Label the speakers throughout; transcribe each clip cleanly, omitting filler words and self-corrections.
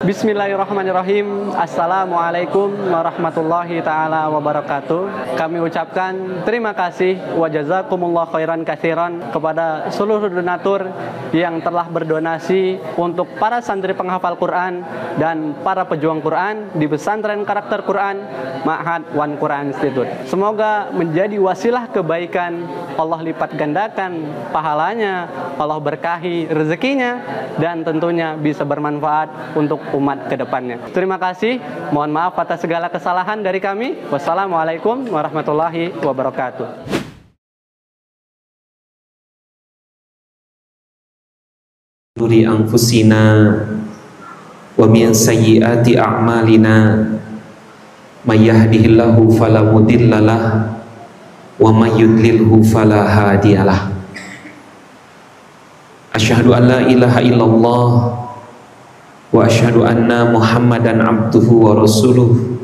Speaker 1: Bismillahirrahmanirrahim. Assalamualaikum warahmatullahi ta'ala wabarakatuh. Kami ucapkan terima kasih wa jazakumullah khairan katsiran kepada seluruh donatur yang telah berdonasi untuk para santri penghafal Quran dan para pejuang Quran di pesantren karakter Quran Ma'had One Quran Institute. Semoga menjadi wasilah kebaikan, Allah lipat gandakan pahalanya, Allah berkahi rezekinya, dan tentunya bisa bermanfaat untuk umat ke depannya. Terima kasih. Mohon maaf atas segala kesalahan dari kami. Wassalamualaikum warahmatullahi wabarakatuh.
Speaker 2: Nuri anfusina wa min sayyiati a'malina may yahdihillahu fala mudhillalah wa may yudlilhu fala hadiyalah. Asyhadu an la ilaha illallah wa asyhadu anna Muhammadan abduhu wa rasuluh.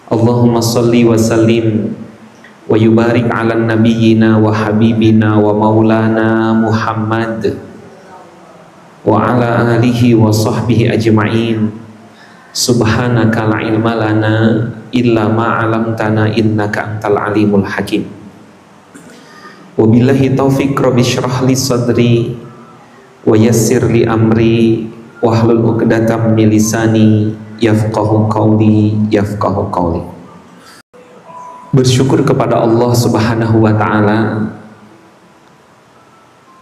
Speaker 2: Allahumma salli wa sallim wa yubarik ala nabiyyina wa habibina wa maulana Muhammad wa ala alihi wa sahbihi ajma'in. Subhanaka la ilma lana illa ma 'allamtana innaka antal alimul hakim. Wabillahi taufiq, rabbi shrah li sadri wa yassir li amri wahlul 'uqdatam min lisani yafqahu qawli yafqahu qawli. Bersyukur kepada Allah Subhanahu wa taala.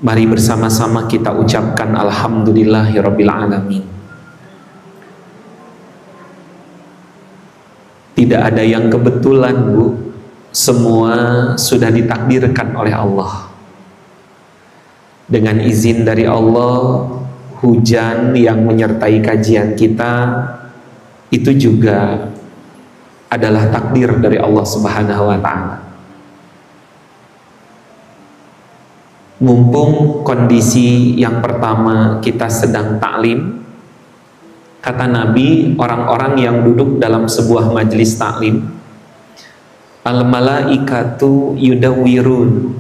Speaker 2: Mari bersama-sama kita ucapkan alhamdulillahirabbil alamin. Tidak ada yang kebetulan, Bu. Semua sudah ditakdirkan oleh Allah. Dengan izin dari Allah, hujan yang menyertai kajian kita itu juga adalah takdir dari Allah Subhanahu wa taala. Mumpung kondisi yang pertama kita sedang taklim, kata Nabi, orang-orang yang duduk dalam sebuah majelis taklim, al-malaikatu yudawwirun,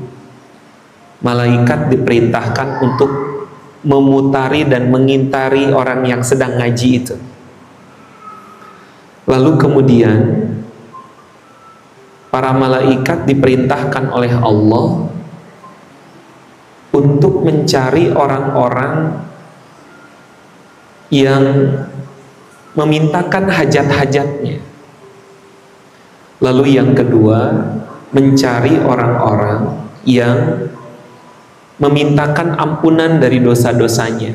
Speaker 2: malaikat diperintahkan untuk memutari dan mengintari orang yang sedang ngaji itu. Lalu kemudian para malaikat diperintahkan oleh Allah untuk mencari orang-orang yang memintakan hajat-hajatnya. Lalu yang kedua, mencari orang-orang yang memintakan ampunan dari dosa-dosanya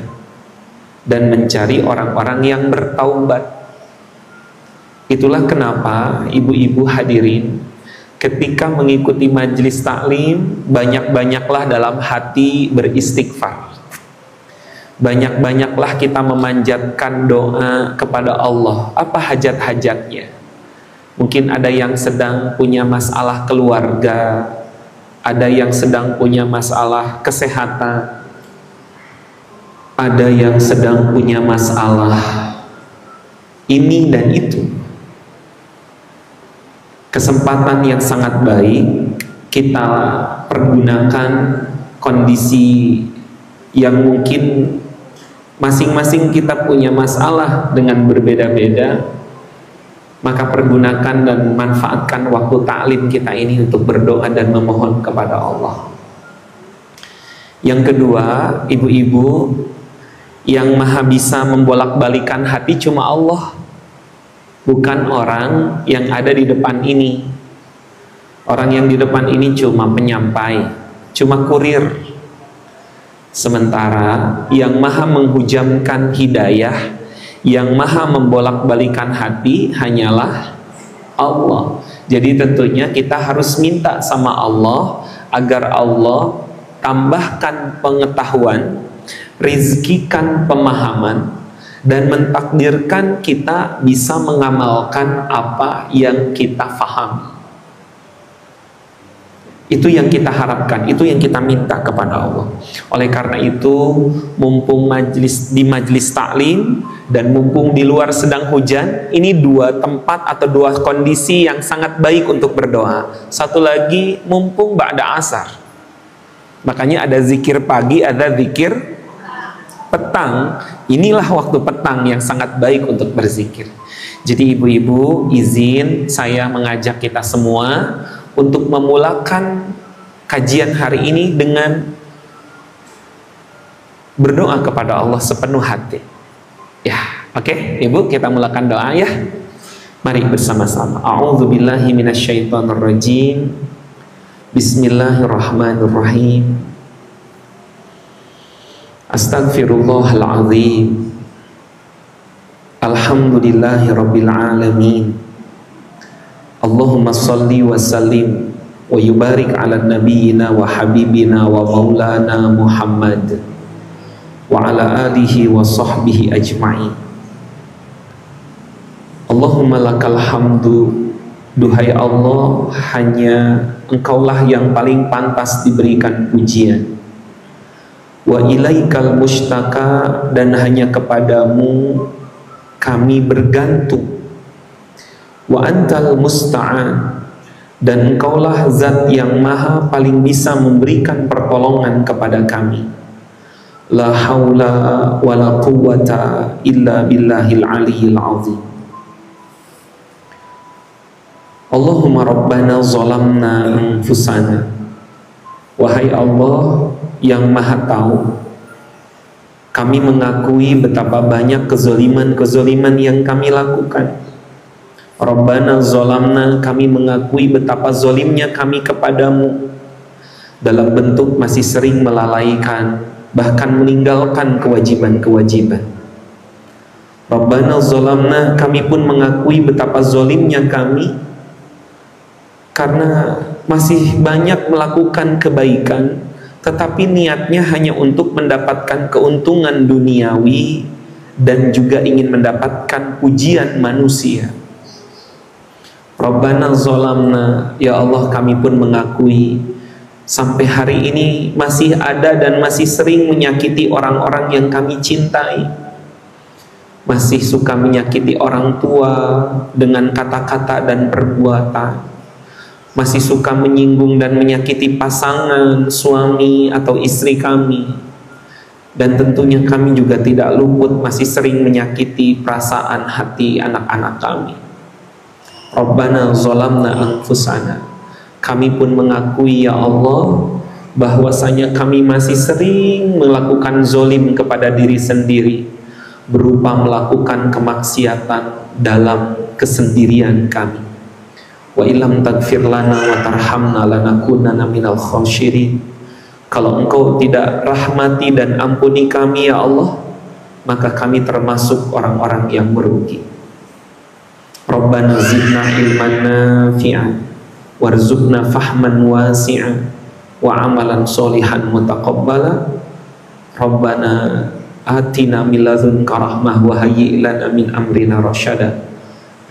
Speaker 2: dan mencari orang-orang yang bertaubat. Itulah kenapa ibu-ibu hadirin, ketika mengikuti majelis taklim, banyak-banyaklah dalam hati beristighfar. Banyak-banyaklah kita memanjatkan doa kepada Allah. Apa hajat-hajatnya? Mungkin ada yang sedang punya masalah keluarga, ada yang sedang punya masalah kesehatan, ada yang sedang punya masalah ini dan itu. Kesempatan yang sangat baik kita pergunakan kondisi yang mungkin masing-masing kita punya masalah dengan berbeda-beda, maka pergunakan dan manfaatkan waktu taklim kita ini untuk berdoa dan memohon kepada Allah. Yang kedua, ibu-ibu, yang maha bisa membolak-balikan hati cuma Allah, bukan orang yang ada di depan ini. Orang yang di depan ini cuma penyampai, cuma kurir. Sementara yang maha menghujamkan hidayah, yang maha membolak-balikan hati hanyalah Allah. Jadi tentunya kita harus minta sama Allah agar Allah tambahkan pengetahuan, rizkikan pemahaman, dan mentakdirkan kita bisa mengamalkan apa yang kita fahami. Itu yang kita harapkan, itu yang kita minta kepada Allah. Oleh karena itu, mumpung di majlis taklim dan mumpung di luar sedang hujan, ini dua tempat atau dua kondisi yang sangat baik untuk berdoa. Satu lagi, mumpung ba'da asar. Makanya ada zikir pagi, ada zikir petang, inilah waktu petang yang sangat baik untuk berzikir. Jadi ibu-ibu, izin saya mengajak kita semua untuk memulakan kajian hari ini dengan berdoa kepada Allah sepenuh hati. Ya, oke, ibu, kita mulakan doa ya. Mari bersama-sama. A'udzubillahi minasyaitonirrajim. Bismillahirrahmanirrahim. Astaghfirullahaladzim. Alhamdulillahi rabbil alamin. Allahumma salli wa sallim wa yubarik ala nabiyyina wa habibina wa maulana Muhammad wa ala alihi wa sahbihi ajma'in. Allahumma lakal hamdu. Duhai Allah, hanya Engkaulah yang paling pantas diberikan pujian. Wa ilaikal mustaka, dan hanya kepadamu kami bergantung. Wa antal musta'an, dan Engkaulah zat yang maha paling bisa memberikan pertolongan kepada kami. La haula wa la quwwata illa billahil aliyyil azim. Allahumma rabbana zalamna anfusana. Wahai Allah yang maha tahu, kami mengakui betapa banyak kezoliman yang kami lakukan. Rabbana zalamna, kami mengakui betapa zolimnya kami kepadamu, dalam bentuk masih sering melalaikan, bahkan meninggalkan kewajiban-kewajiban. Rabbana zalamna, kami pun mengakui betapa zolimnya kami, karena masih banyak melakukan kebaikan, tetapi niatnya hanya untuk mendapatkan keuntungan duniawi dan juga ingin mendapatkan pujian manusia. Rabbana zalamna, ya Allah, kami pun mengakui sampai hari ini masih ada dan masih sering menyakiti orang-orang yang kami cintai. Masih suka menyakiti orang tua dengan kata-kata dan perbuatan. Masih suka menyinggung dan menyakiti pasangan, suami atau istri kami. Dan tentunya kami juga tidak luput masih sering menyakiti perasaan hati anak-anak kami. Rabbana zalamna anfusana, kami pun mengakui ya Allah bahwasanya kami masih sering melakukan zolim kepada diri sendiri, berupa melakukan kemaksiatan dalam kesendirian kami. Wa illam taghfir lana wa tarhamna lanakunanna minal khasyirin. Kalau Engkau tidak rahmati dan ampuni kami ya Allah, maka kami termasuk orang-orang yang merugi. Rabbana zidna ilman nafi'an warzuqna fahman wasi'an wa amalan solihan mutaqabbala. Rabbana atina min ladunka rahmah wa hayyi' lana min amrina rasyada.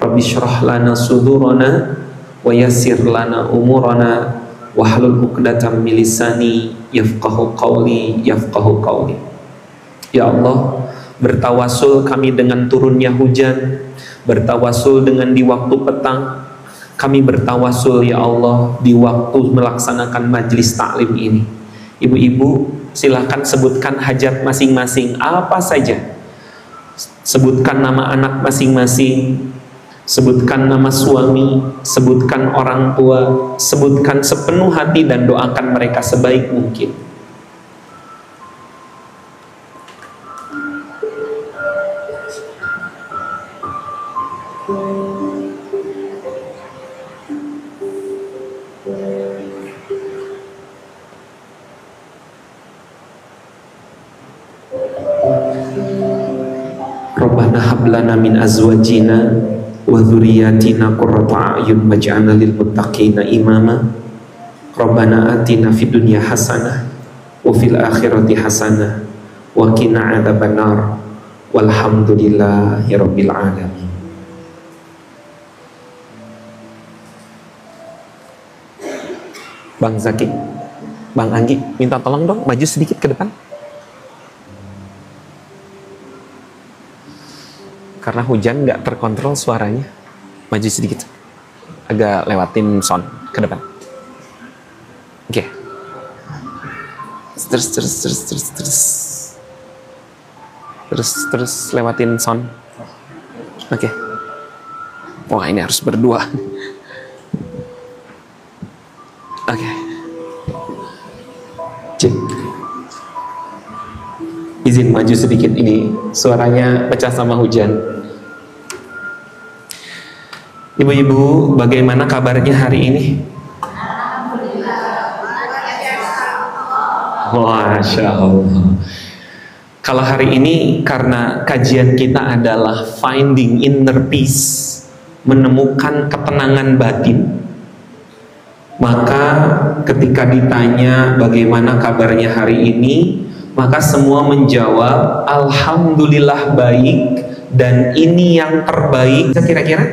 Speaker 2: Rabbi shrah lana sudurana wa yassir lana umurana wahlul 'uqdatam min lisani yafqahu qawli. Ya Allah, bertawasul kami dengan turunnya hujan, bertawasul dengan di waktu petang, kami bertawasul ya Allah di waktu melaksanakan majlis taklim ini. Ibu-ibu silahkan sebutkan hajat masing-masing, apa saja. Sebutkan nama anak masing-masing, sebutkan nama suami, sebutkan orang tua, sebutkan sepenuh hati dan doakan mereka sebaik mungkin. Rabbana hablana min azwajina wa dzurriyyatina qurrata a'yun waj'alna lil muttaqina imama. Rabbana atina fid dunya hasanah wa fil akhirati hasanah wa qina adzabannar. Walhamdulillahi rabbil alamin. Bang Zaki, Bang Anggi, minta tolong dong maju sedikit ke depan. Karena hujan nggak terkontrol suaranya, maju sedikit, agak lewatin sound ke depan. Oke. Terus. Terus lewatin sound. Oke. Wah, ini harus berdua. Oke. Cek. Izin maju sedikit, ini suaranya pecah sama hujan. Ibu-ibu, bagaimana kabarnya hari ini? Masya Allah. Kalau hari ini karena kajian kita adalah finding inner peace, menemukan ketenangan batin, maka ketika ditanya bagaimana kabarnya hari ini, maka semua menjawab alhamdulillah baik dan ini yang terbaik. Kira-kira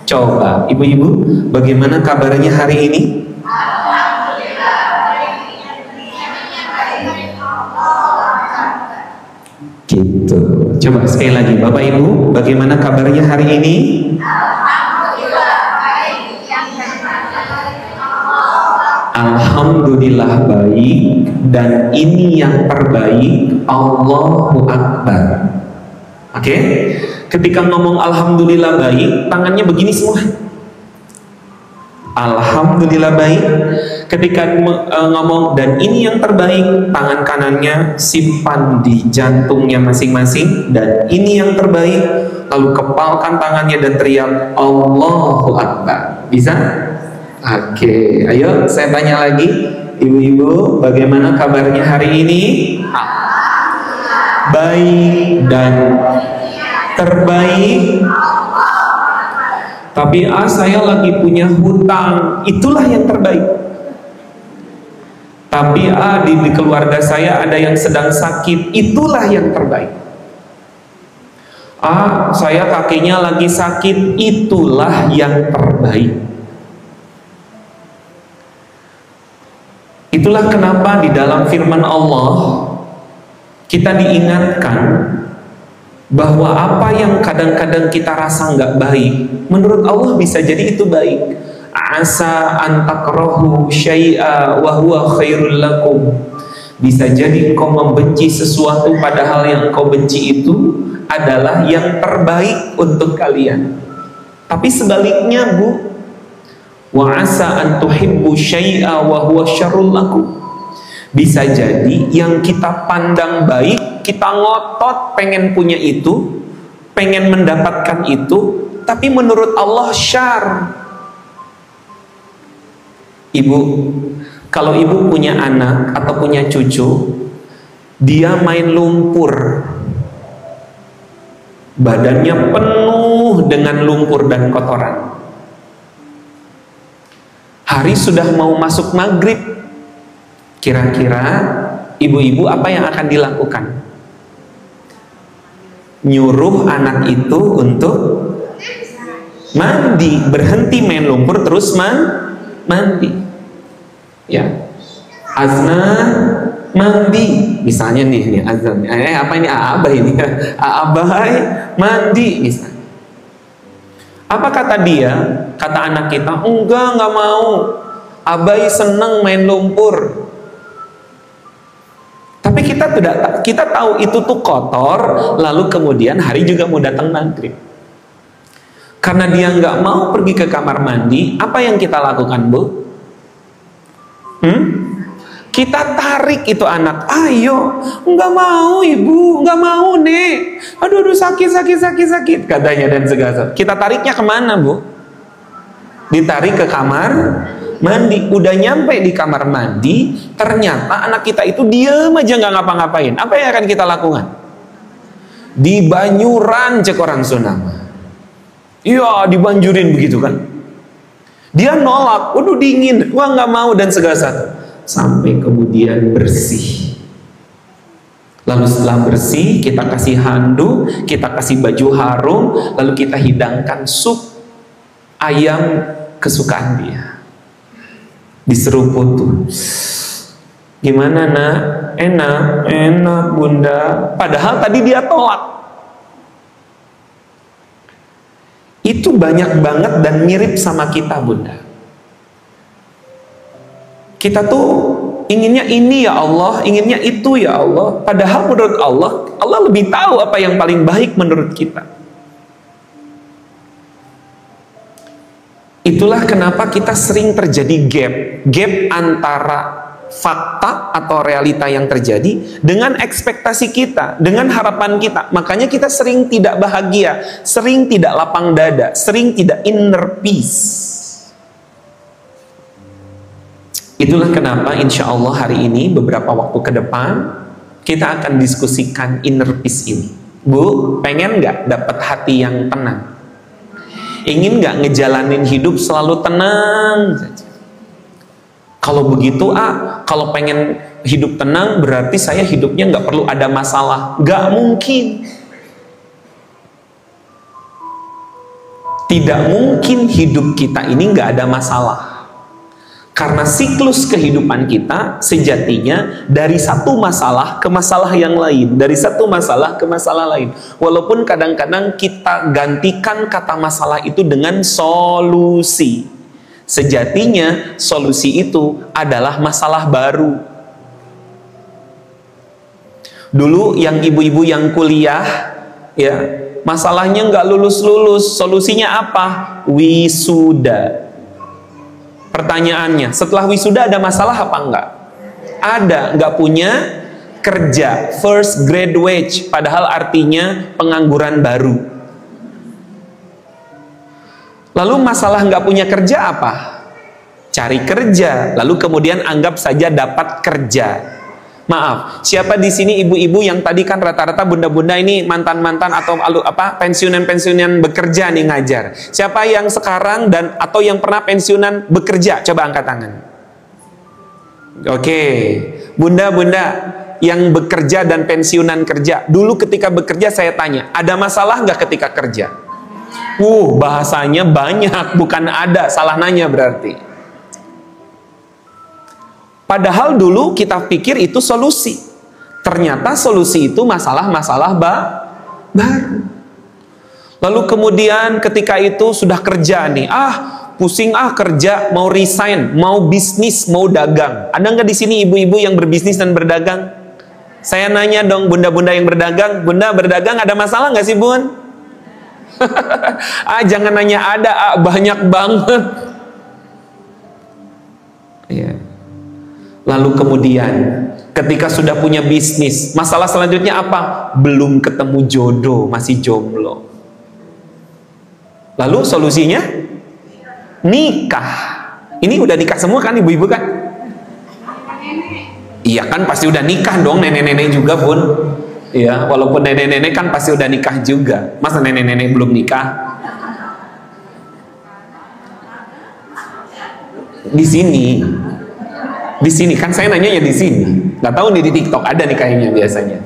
Speaker 2: coba ibu-ibu, bagaimana kabarnya hari ini? Gitu. Coba sekali lagi, Bapak Ibu, bagaimana kabarnya hari ini? Alhamdulillah baik dan ini yang terbaik. Allahu Akbar. Oke? Ketika ngomong alhamdulillah baik, tangannya begini semua. Alhamdulillah baik. Ketika ngomong dan ini yang terbaik, tangan kanannya simpan di jantungnya masing-masing, dan ini yang terbaik, lalu kepalkan tangannya dan teriak Allahu Akbar. Bisa? Oke, ayo saya tanya lagi, ibu-ibu, bagaimana kabarnya hari ini? Baik dan terbaik. Tapi saya lagi punya hutang, itulah yang terbaik. Tapi di keluarga saya ada yang sedang sakit, itulah yang terbaik. Saya kakinya lagi sakit, itulah yang terbaik. Itulah kenapa di dalam firman Allah kita diingatkan bahwa apa yang kadang-kadang kita rasa nggak baik, menurut Allah bisa jadi itu baik. Asa an takrahu syai'a wa huwa khairul lakum. Bisa jadi engkau membenci sesuatu padahal yang engkau benci itu adalah yang terbaik untuk kalian. Tapi sebaliknya, Bu, wa asa an tuhibbu syai'a wa huwa syarrul lakum. Bisa jadi yang kita pandang baik, kita ngotot pengen punya itu, pengen mendapatkan itu, tapi menurut Allah syar. Ibu, kalau ibu punya anak atau punya cucu, dia main lumpur, badannya penuh dengan lumpur dan kotoran. Hari sudah mau masuk maghrib, kira-kira ibu-ibu apa yang akan dilakukan? Nyuruh anak itu untuk mandi, berhenti main lumpur, terus mandi. Ya, azan mandi, misalnya nih azan. Apa ini abah ini? Abah mandi misalnya. Apa kata dia? Kata anak kita, enggak mau. Abai seneng main lumpur. Tapi kita tahu itu tuh kotor, lalu kemudian hari juga mau datang maghrib. Karena dia nggak mau pergi ke kamar mandi, apa yang kita lakukan, Bu? Kita tarik itu anak, ayo, nggak mau ibu, nggak mau nek, aduh sakit katanya dan segala. Kita tariknya kemana, Bu? Ditarik ke kamar mandi. Udah nyampe di kamar mandi, ternyata anak kita itu diam aja nggak ngapa-ngapain. Apa yang akan kita lakukan? Di Banyuran cek orang Sunama. Iya, dibanjurin begitu kan? Dia nolak, waduh dingin, wah nggak mau dan segala satu. Sampai kemudian bersih. Lalu setelah bersih, kita kasih handuk, kita kasih baju harum, lalu kita hidangkan sup ayam kesukaan dia. Diseruput tuh. Gimana nak? Enak bunda. Padahal tadi dia tolak. Itu banyak banget dan mirip sama kita, Bunda. Kita tuh inginnya ini ya Allah, inginnya itu ya Allah. Padahal menurut Allah, Allah lebih tahu apa yang paling baik menurut kita. Itulah kenapa kita sering terjadi gap antara fakta atau realita yang terjadi dengan ekspektasi kita, dengan harapan kita. Makanya kita sering tidak bahagia, sering tidak lapang dada, sering tidak inner peace. Itulah kenapa insya Allah hari ini beberapa waktu ke depan kita akan diskusikan inner peace ini. Bu, pengen nggak dapat hati yang tenang? Ingin nggak ngejalanin hidup selalu tenang saja? Kalau begitu, kalau pengen hidup tenang berarti saya hidupnya nggak perlu ada masalah. Nggak mungkin. Tidak mungkin hidup kita ini nggak ada masalah. Karena siklus kehidupan kita sejatinya dari satu masalah ke masalah yang lain, dari satu masalah ke masalah lain. Walaupun kadang-kadang kita gantikan kata masalah itu dengan solusi. Sejatinya solusi itu adalah masalah baru. Dulu yang ibu-ibu yang kuliah, ya, masalahnya nggak lulus-lulus, solusinya apa? Wisuda. Pertanyaannya, setelah wisuda ada masalah apa enggak? Ada, nggak punya kerja, first grade wage, padahal artinya pengangguran baru. Lalu masalah nggak punya kerja apa? Cari kerja, lalu kemudian anggap saja dapat kerja. Maaf, siapa di sini ibu-ibu yang tadi kan rata-rata bunda-bunda ini mantan-mantan atau pensiunan-pensiunan bekerja nih ngajar. Siapa yang sekarang dan atau yang pernah pensiunan bekerja? Coba angkat tangan. Oke, bunda-bunda yang bekerja dan pensiunan kerja. Dulu ketika bekerja saya tanya, ada masalah nggak ketika kerja? Bahasanya banyak, bukan ada, salah nanya berarti. Padahal dulu kita pikir itu solusi. Ternyata solusi itu masalah-masalah baru. Lalu kemudian ketika itu sudah kerja nih, pusing kerja, mau resign, mau bisnis, mau dagang. Ada nggak di sini ibu-ibu yang berbisnis dan berdagang? Saya nanya dong, bunda-bunda yang berdagang, bunda berdagang ada masalah nggak sih bun? Jangan nanya ada, banyak banget. Ya. Lalu kemudian ketika sudah punya bisnis, masalah selanjutnya apa? Belum ketemu jodoh, masih jomblo. Lalu solusinya? Nikah. Ini udah nikah semua kan ibu-ibu kan? Iya kan pasti udah nikah dong, nenek-nenek juga pun. Ya, walaupun nenek-nenek kan pasti udah nikah juga. Masa nenek-nenek belum nikah? Di sini kan saya nanya ya di sini. Nggak tahu nih di TikTok ada nih kayaknya biasanya.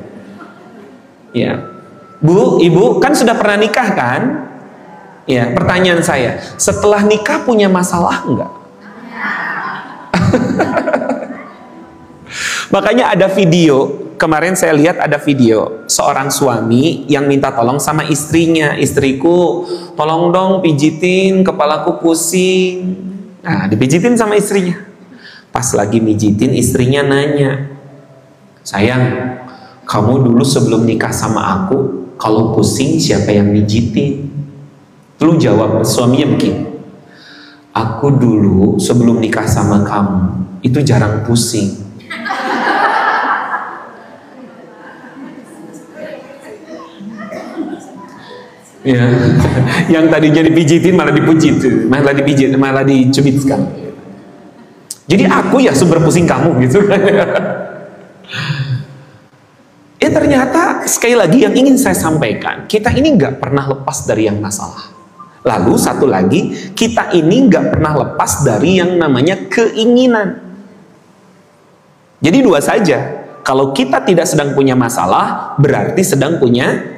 Speaker 2: Ya, Bu, Ibu kan sudah pernah nikah kan? Ya, pertanyaan saya, setelah nikah punya masalah enggak? Makanya ada video, kemarin saya lihat ada video seorang suami yang minta tolong sama istrinya, istriku tolong dong pijitin kepalaku pusing. Nah, dipijitin sama istrinya. Pas lagi mijitin istrinya nanya, sayang, kamu dulu sebelum nikah sama aku kalau pusing siapa yang mijitin? Lu jawab suaminya begini, aku dulu sebelum nikah sama kamu itu jarang pusing. Ya, yang tadinya dipijitin malah dipujit, malah dipijit, malah dicubitkan. Jadi aku ya sumber pusing kamu gitu. Ternyata sekali lagi yang ingin saya sampaikan, kita ini nggak pernah lepas dari yang masalah. Lalu satu lagi, kita ini nggak pernah lepas dari yang namanya keinginan. Jadi dua saja. Kalau kita tidak sedang punya masalah, berarti sedang punya.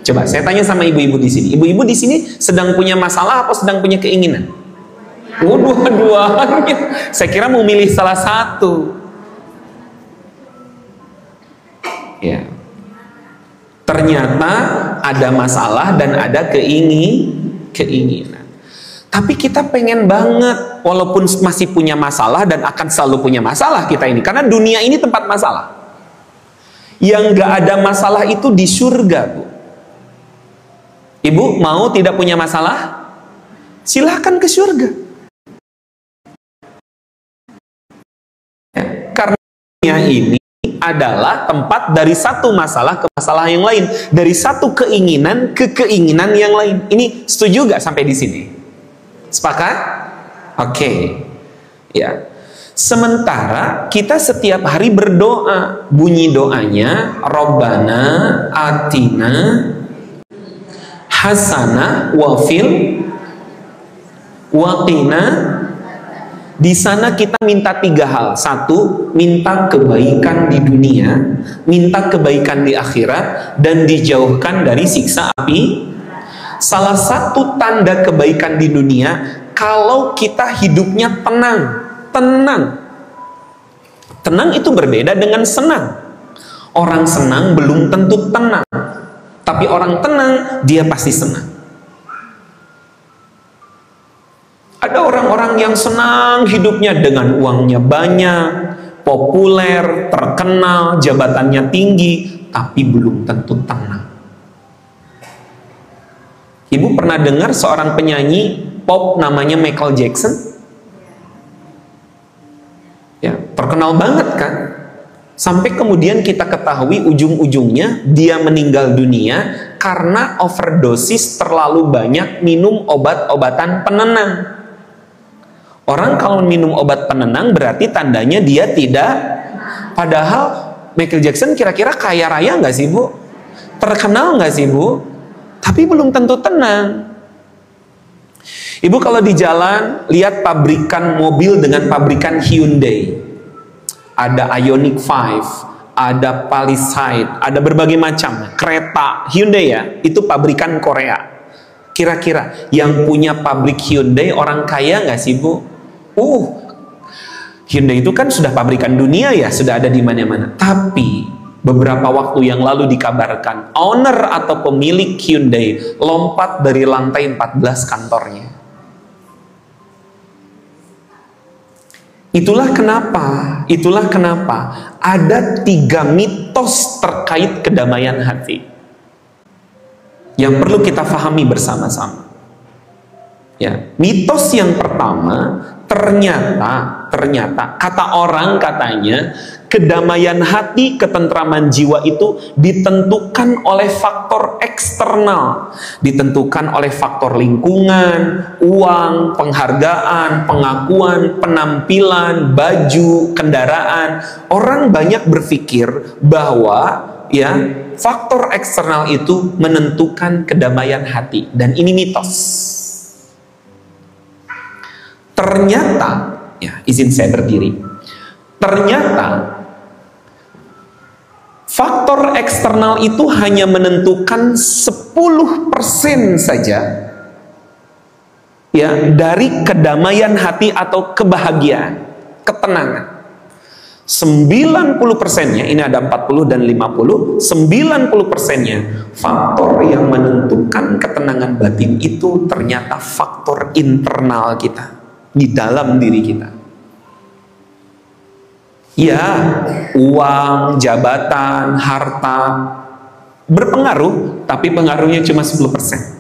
Speaker 2: Coba saya tanya sama ibu-ibu di sini. Ibu-ibu di sini sedang punya masalah atau sedang punya keinginan? Dua-duanya. Saya kira mau milih salah satu. Ya. Ternyata ada masalah dan ada keinginan. Tapi kita pengen banget, walaupun masih punya masalah dan akan selalu punya masalah kita ini, karena dunia ini tempat masalah. Yang gak ada masalah itu di surga, Bu. Ibu mau tidak punya masalah? Silahkan ke surga. Ya, karena dunia ini adalah tempat dari satu masalah ke masalah yang lain, dari satu keinginan ke keinginan yang lain. Ini setuju gak sampai di sini? Sepakat? Oke. Ya. Sementara kita setiap hari berdoa, bunyi doanya Rabbana atina hasanah wa fil waqina. Di sana kita minta 3 hal. 1, minta kebaikan di dunia, minta kebaikan di akhirat, dan dijauhkan dari siksa api. Salah satu tanda kebaikan di dunia, kalau kita hidupnya tenang. Tenang itu berbeda dengan senang. Orang senang belum tentu tenang, tapi orang tenang dia pasti senang. Ada orang-orang yang senang hidupnya dengan uangnya banyak, populer, terkenal, jabatannya tinggi, tapi belum tentu tenang. Ibu pernah dengar seorang penyanyi pop namanya Michael Jackson? Ya, terkenal banget kan? Sampai kemudian kita ketahui ujung-ujungnya dia meninggal dunia karena overdosis terlalu banyak minum obat-obatan penenang. Orang kalau minum obat penenang berarti tandanya dia tidak. Padahal Michael Jackson kira-kira kaya raya nggak sih, Bu? Terkenal nggak sih, Bu? Tapi belum tentu tenang. Ibu kalau di jalan lihat pabrikan mobil dengan pabrikan Hyundai, ada Ioniq 5, ada Palisade, ada berbagai macam kereta Hyundai ya, itu pabrikan Korea. Kira-kira yang punya pabrik Hyundai orang kaya nggak sih, Bu? Hyundai itu kan sudah pabrikan dunia ya, sudah ada di mana-mana. Tapi beberapa waktu yang lalu dikabarkan owner atau pemilik Hyundai lompat dari lantai 14 kantornya. Itulah kenapa ada 3 mitos terkait kedamaian hati yang perlu kita pahami bersama-sama. Ya, mitos yang pertama, ternyata kata orang katanya kedamaian hati, ketentraman jiwa itu ditentukan oleh faktor eksternal, ditentukan oleh faktor lingkungan, uang, penghargaan, pengakuan, penampilan, baju, kendaraan. Orang banyak berpikir bahwa ya faktor eksternal itu menentukan kedamaian hati, dan ini mitos. Ternyata, ya izin saya berdiri. Ternyata faktor eksternal itu hanya menentukan 10% saja ya dari kedamaian hati atau kebahagiaan, ketenangan. 90%-nya, ini ada 40 dan 50, 90%-nya faktor yang menentukan ketenangan batin itu ternyata faktor internal kita, di dalam diri kita. Ya, uang, jabatan, harta berpengaruh, tapi pengaruhnya cuma 10%.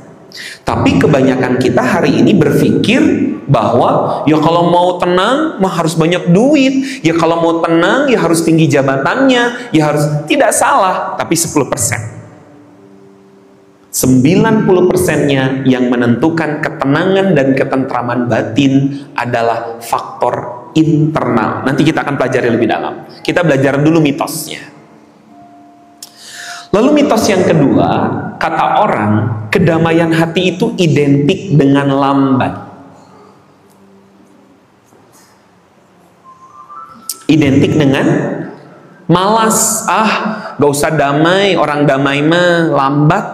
Speaker 2: Tapi kebanyakan kita hari ini berpikir bahwa ya kalau mau tenang mah harus banyak duit, ya kalau mau tenang ya harus tinggi jabatannya, ya harus, tidak salah, tapi 10%. 90%-nya yang menentukan ketenangan dan ketentraman batin adalah faktor internal. Nanti kita akan pelajari lebih dalam. Kita belajar dulu mitosnya. Lalu mitos yang kedua, kata orang, kedamaian hati itu identik dengan lambat. Identik dengan malas. Gak usah damai, orang damai mah lambat,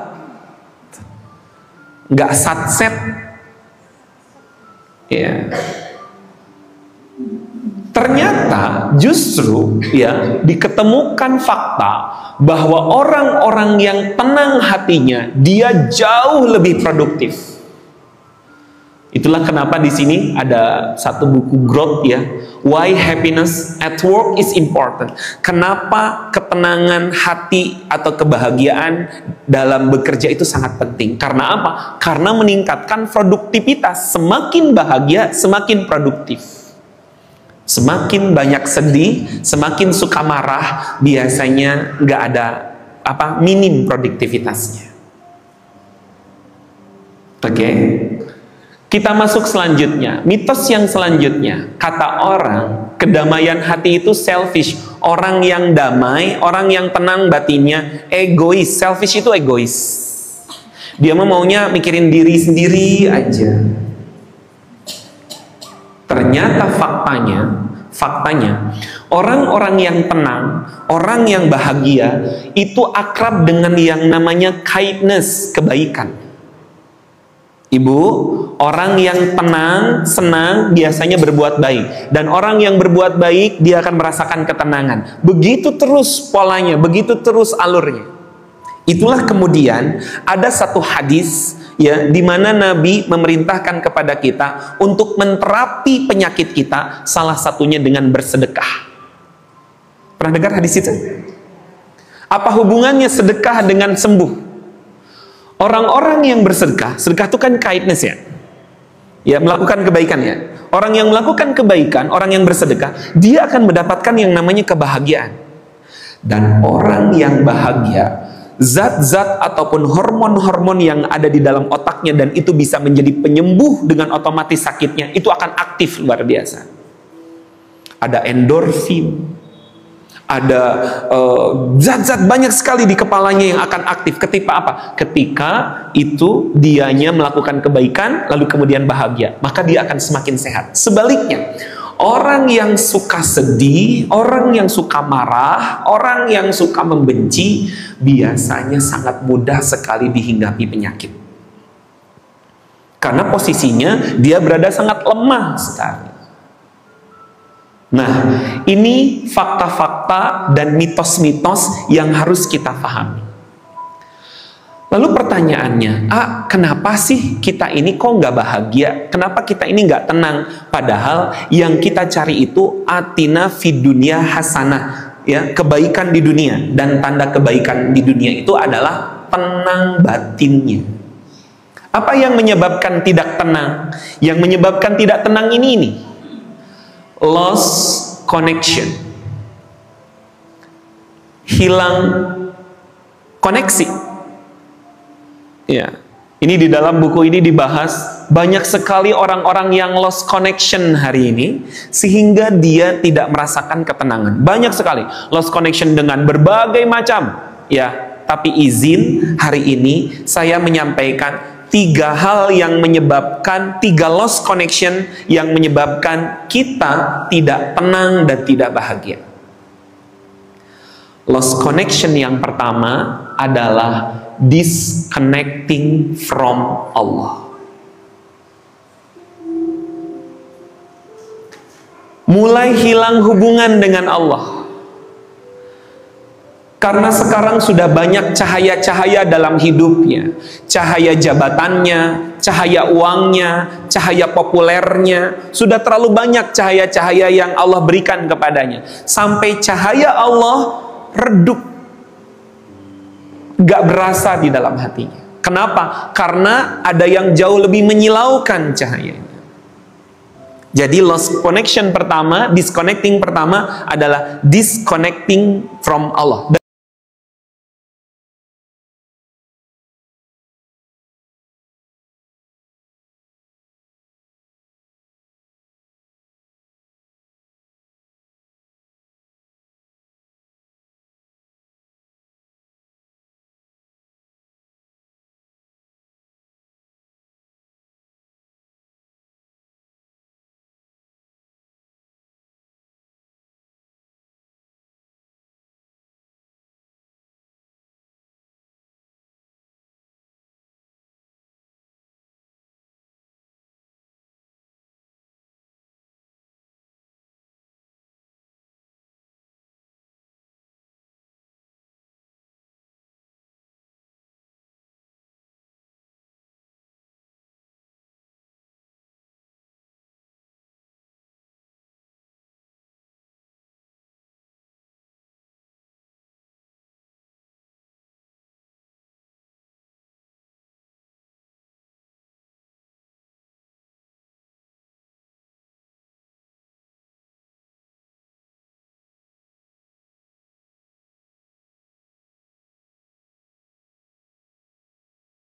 Speaker 2: gak satset. Ya. Ternyata justru ya diketemukan fakta bahwa orang-orang yang tenang hatinya dia jauh lebih produktif. Itulah kenapa di sini ada satu buku growth ya, Why Happiness at Work is Important. Kenapa ketenangan hati atau kebahagiaan dalam bekerja itu sangat penting. Karena apa? Karena meningkatkan produktivitas. Semakin bahagia, semakin produktif. Semakin banyak sedih, semakin suka marah, biasanya nggak ada minim produktivitasnya. Oke. Kita masuk selanjutnya, mitos yang selanjutnya. Kata orang, kedamaian hati itu selfish. Orang yang damai, orang yang tenang batinnya, egois. Selfish itu egois. Dia maunya mikirin diri sendiri aja. Ternyata faktanya, orang-orang yang tenang, orang yang bahagia, itu akrab dengan yang namanya kindness, kebaikan. Ibu, orang yang tenang, senang, biasanya berbuat baik. Dan orang yang berbuat baik, dia akan merasakan ketenangan. Begitu terus polanya, begitu terus alurnya. Itulah kemudian ada satu hadis ya, di mana Nabi memerintahkan kepada kita untuk menterapi penyakit kita, salah satunya dengan bersedekah. Pernah dengar hadis itu? Apa hubungannya sedekah dengan sembuh? Orang-orang yang bersedekah, sedekah itu kan kindness ya. Ya, melakukan kebaikan ya. Orang yang melakukan kebaikan, orang yang bersedekah, dia akan mendapatkan yang namanya kebahagiaan. Dan orang yang bahagia, zat-zat ataupun hormon-hormon yang ada di dalam otaknya dan itu bisa menjadi penyembuh dengan otomatis sakitnya, itu akan aktif luar biasa. Ada endorfin, ada zat-zat banyak sekali di kepalanya yang akan aktif. Ketika apa? Ketika itu dianya melakukan kebaikan lalu kemudian bahagia, maka dia akan semakin sehat. Sebaliknya, orang yang suka sedih, orang yang suka marah, orang yang suka membenci, biasanya sangat mudah sekali dihinggapi penyakit. Karena posisinya dia berada sangat lemah sekali. Nah, ini fakta-fakta dan mitos-mitos yang harus kita pahami. Lalu pertanyaannya, kenapa sih kita ini kok nggak bahagia? Kenapa kita ini nggak tenang? Padahal yang kita cari itu atina fid dunya hasanah, ya, kebaikan di dunia. Dan tanda kebaikan di dunia itu adalah tenang batinnya. Apa yang menyebabkan tidak tenang? Yang menyebabkan tidak tenang ini. Lost connection, hilang koneksi. Ya, ini di dalam buku ini dibahas banyak sekali orang-orang yang lost connection hari ini sehingga dia tidak merasakan ketenangan. Banyak sekali lost connection dengan berbagai macam. Ya, tapi izin hari ini saya menyampaikan 3 hal yang menyebabkan, 3 lost connection yang menyebabkan kita tidak tenang dan tidak bahagia. Lost connection yang pertama adalah disconnecting from Allah. Mulai hilang hubungan dengan Allah. Karena sekarang sudah banyak cahaya-cahaya dalam hidupnya. Cahaya jabatannya, cahaya uangnya, cahaya populernya. Sudah terlalu banyak cahaya-cahaya yang Allah berikan kepadanya. Sampai cahaya Allah redup. Gak berasa di dalam hatinya. Kenapa? Karena ada yang jauh lebih menyilaukan cahayanya. Jadi lost connection pertama, disconnecting pertama adalah disconnecting from Allah.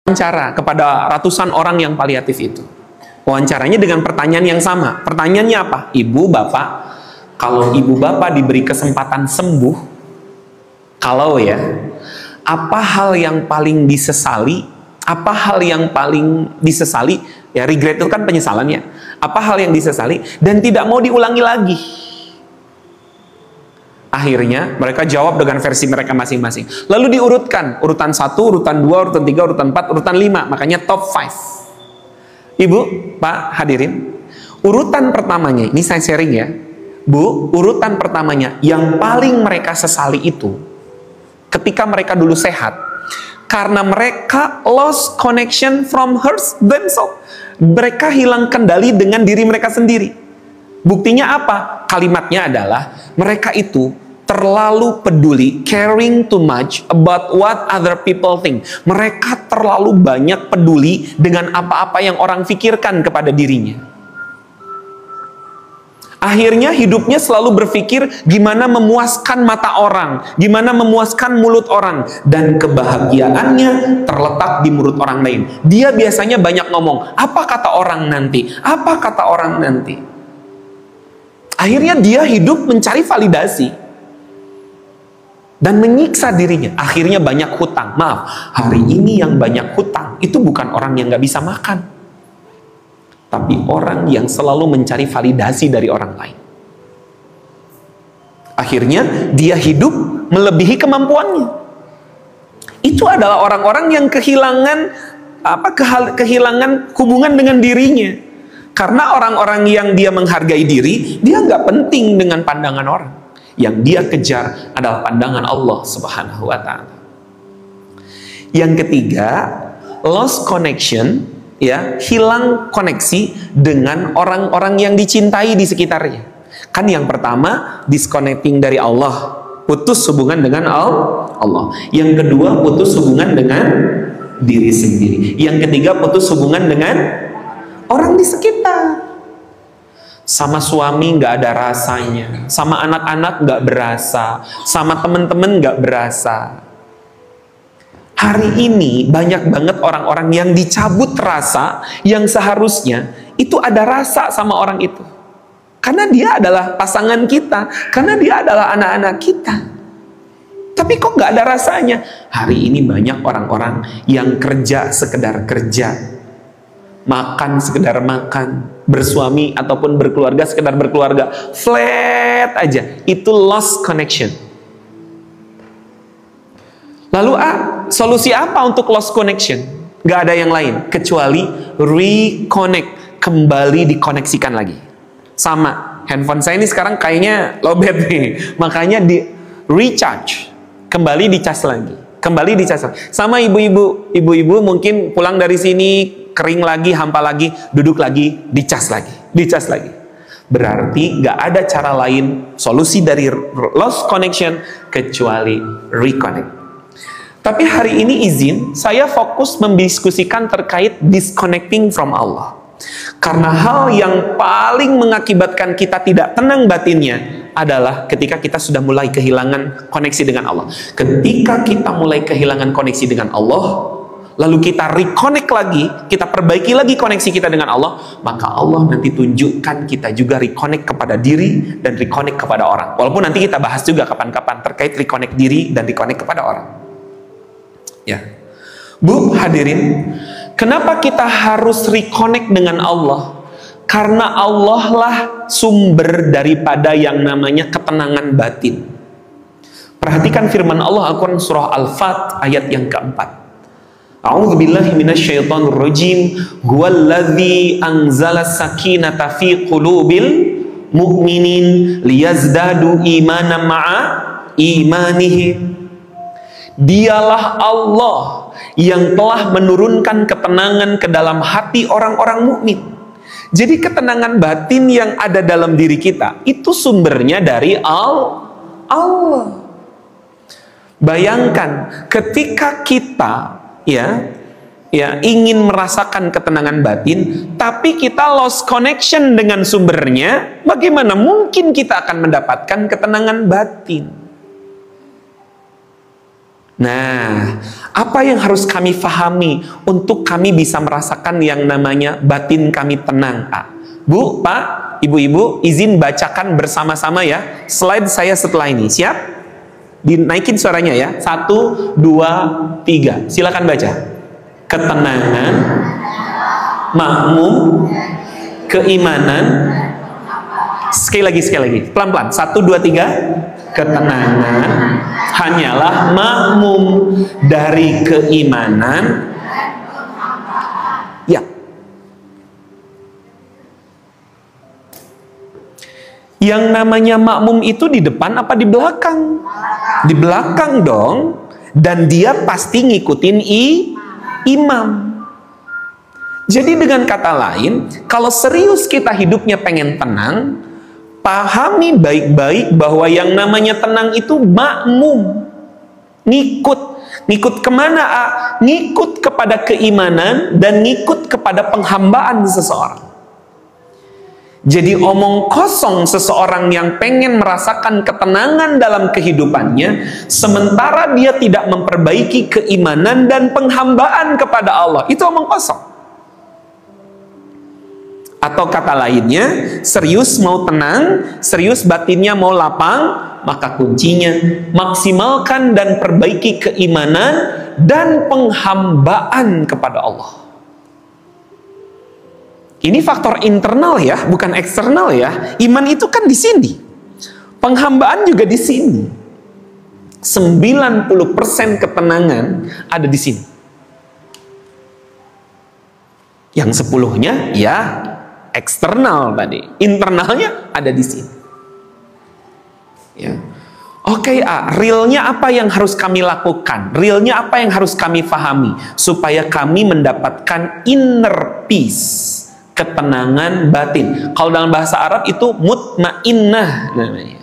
Speaker 2: wawancara kepada ratusan orang yang paliatif itu. Wawancaranya dengan pertanyaan yang sama. Pertanyaannya apa? Ibu, bapak, kalau ibu bapak diberi kesempatan sembuh, kalau ya, apa hal yang paling disesali? Apa hal yang paling disesali? Ya, regret itu kan penyesalannya. Apa hal yang disesali dan tidak mau diulangi lagi? Akhirnya mereka jawab dengan versi mereka masing-masing. Lalu diurutkan, urutan 1, urutan 2, urutan 3, urutan 4, urutan 5. Makanya top 5. Ibu, Pak, hadirin, urutan pertamanya, ini saya sharing ya. Bu, urutan pertamanya yang paling mereka sesali itu ketika mereka dulu sehat, karena mereka lost connection from themselves. Mereka hilang kendali dengan diri mereka sendiri. Buktinya apa? Kalimatnya adalah mereka itu terlalu peduli, caring too much about what other people think. Mereka terlalu banyak peduli dengan apa-apa yang orang pikirkan kepada dirinya. Akhirnya hidupnya selalu berpikir gimana memuaskan mata orang, gimana memuaskan mulut orang, dan kebahagiaannya terletak di mulut orang lain. Dia biasanya banyak ngomong, apa kata orang nanti? Apa kata orang nanti? Akhirnya dia hidup mencari validasi dan menyiksa dirinya. Akhirnya banyak hutang. Maaf, hari ini yang banyak hutang itu bukan orang yang nggak bisa makan, tapi orang yang selalu mencari validasi dari orang lain. Akhirnya dia hidup melebihi kemampuannya. Itu adalah orang-orang yang kehilangan kehilangan hubungan dengan dirinya. Karena orang-orang yang dia menghargai diri, dia nggak penting dengan pandangan orang. Yang dia kejar adalah pandangan Allah Subhanahu wa Ta'ala. Yang ketiga, lost connection, ya, hilang koneksi dengan orang-orang yang dicintai di sekitarnya. Kan yang pertama, disconnecting dari Allah, putus hubungan dengan Allah. Yang kedua, putus hubungan dengan diri sendiri. Yang ketiga, putus hubungan dengan orang di sekitar. Sama suami nggak ada rasanya, sama anak-anak nggak berasa, sama teman-teman nggak berasa. Hari ini banyak banget orang-orang yang dicabut rasa yang seharusnya itu ada rasa sama orang itu. Karena dia adalah pasangan kita, karena dia adalah anak-anak kita. Tapi kok nggak ada rasanya? Hari ini banyak orang-orang yang kerja sekedar kerja, makan sekedar makan, bersuami ataupun berkeluarga sekedar berkeluarga, flat aja. Itu lost connection. Lalu solusi apa untuk lost connection? Gak ada yang lain kecuali reconnect, kembali dikoneksikan lagi. Sama, handphone saya ini sekarang kayaknya lowbat nih, makanya di recharge, kembali dicas lagi, kembali dicas lagi. Sama ibu-ibu mungkin pulang dari sini kering lagi, hampa lagi, duduk lagi, dicas lagi, dicas lagi. Berarti gak ada cara lain solusi dari lost connection kecuali reconnect. Tapi hari ini izin saya fokus mendiskusikan terkait disconnecting from Allah. Karena hal yang paling mengakibatkan kita tidak tenang batinnya adalah ketika kita sudah mulai kehilangan koneksi dengan Allah. Ketika kita mulai kehilangan koneksi dengan Allah, lalu kita reconnect lagi, kita perbaiki lagi koneksi kita dengan Allah, maka Allah nanti tunjukkan kita juga reconnect kepada diri dan reconnect kepada orang. Walaupun nanti kita bahas juga kapan-kapan terkait reconnect diri dan reconnect kepada orang. Ya, Bu, hadirin, kenapa kita harus reconnect dengan Allah? Karena Allah lah sumber daripada yang namanya ketenangan batin. Perhatikan firman Allah Al-Quran surah Al-Fat ayat yang keempat. A'udzubillahi minasyaitonir rajim. Huwallazi anzala sakinata fi qulubil mu'minin liyazdadu imanan ma'a imanihim. Dialah Allah yang telah menurunkan ketenangan ke dalam hati orang-orang mukmin. Jadi ketenangan batin yang ada dalam diri kita itu sumbernya dari Allah. Bayangkan ketika kita ya ingin merasakan ketenangan batin, tapi kita lost connection dengan sumbernya, bagaimana mungkin kita akan mendapatkan ketenangan batin? Nah, apa yang harus kami fahami untuk kami bisa merasakan yang namanya batin kami tenang? Bu, Pak, Ibu-ibu, izin bacakan bersama-sama ya slide saya setelah ini. Siap? Dinaikin suaranya ya. 1, 2, 3. Silakan baca. Ketenangan, makmum, keimanan. Sekali lagi. Pelan-pelan. 1, 2, 3. Ketenangan hanyalah makmum dari keimanan. Ya. Yang namanya makmum itu di depan apa di belakang? Di belakang dong. Dan dia pasti ngikutin imam. Jadi dengan kata lain, kalau serius kita hidupnya pengen tenang, pahami baik-baik bahwa yang namanya tenang itu makmum. Ngikut kemana? Ngikut kepada keimanan dan ngikut kepada penghambaan seseorang. Jadi omong kosong seseorang yang pengen merasakan ketenangan dalam kehidupannya, sementara dia tidak memperbaiki keimanan dan penghambaan kepada Allah, itu omong kosong. Atau kata lainnya, serius mau tenang, serius batinnya mau lapang, maka kuncinya maksimalkan dan perbaiki keimanan dan penghambaan kepada Allah. Ini faktor internal ya, bukan eksternal ya. Iman itu kan di sini. Penghambaan juga di sini. 90% ketenangan ada di sini. Yang 10-nya ya eksternal tadi. Internalnya ada di sini. Ya. Oke, realnya apa yang harus kami lakukan? Realnya apa yang harus kami fahami supaya kami mendapatkan inner peace, ketenangan batin. Kalau dalam bahasa Arab itu mutmainnah namanya.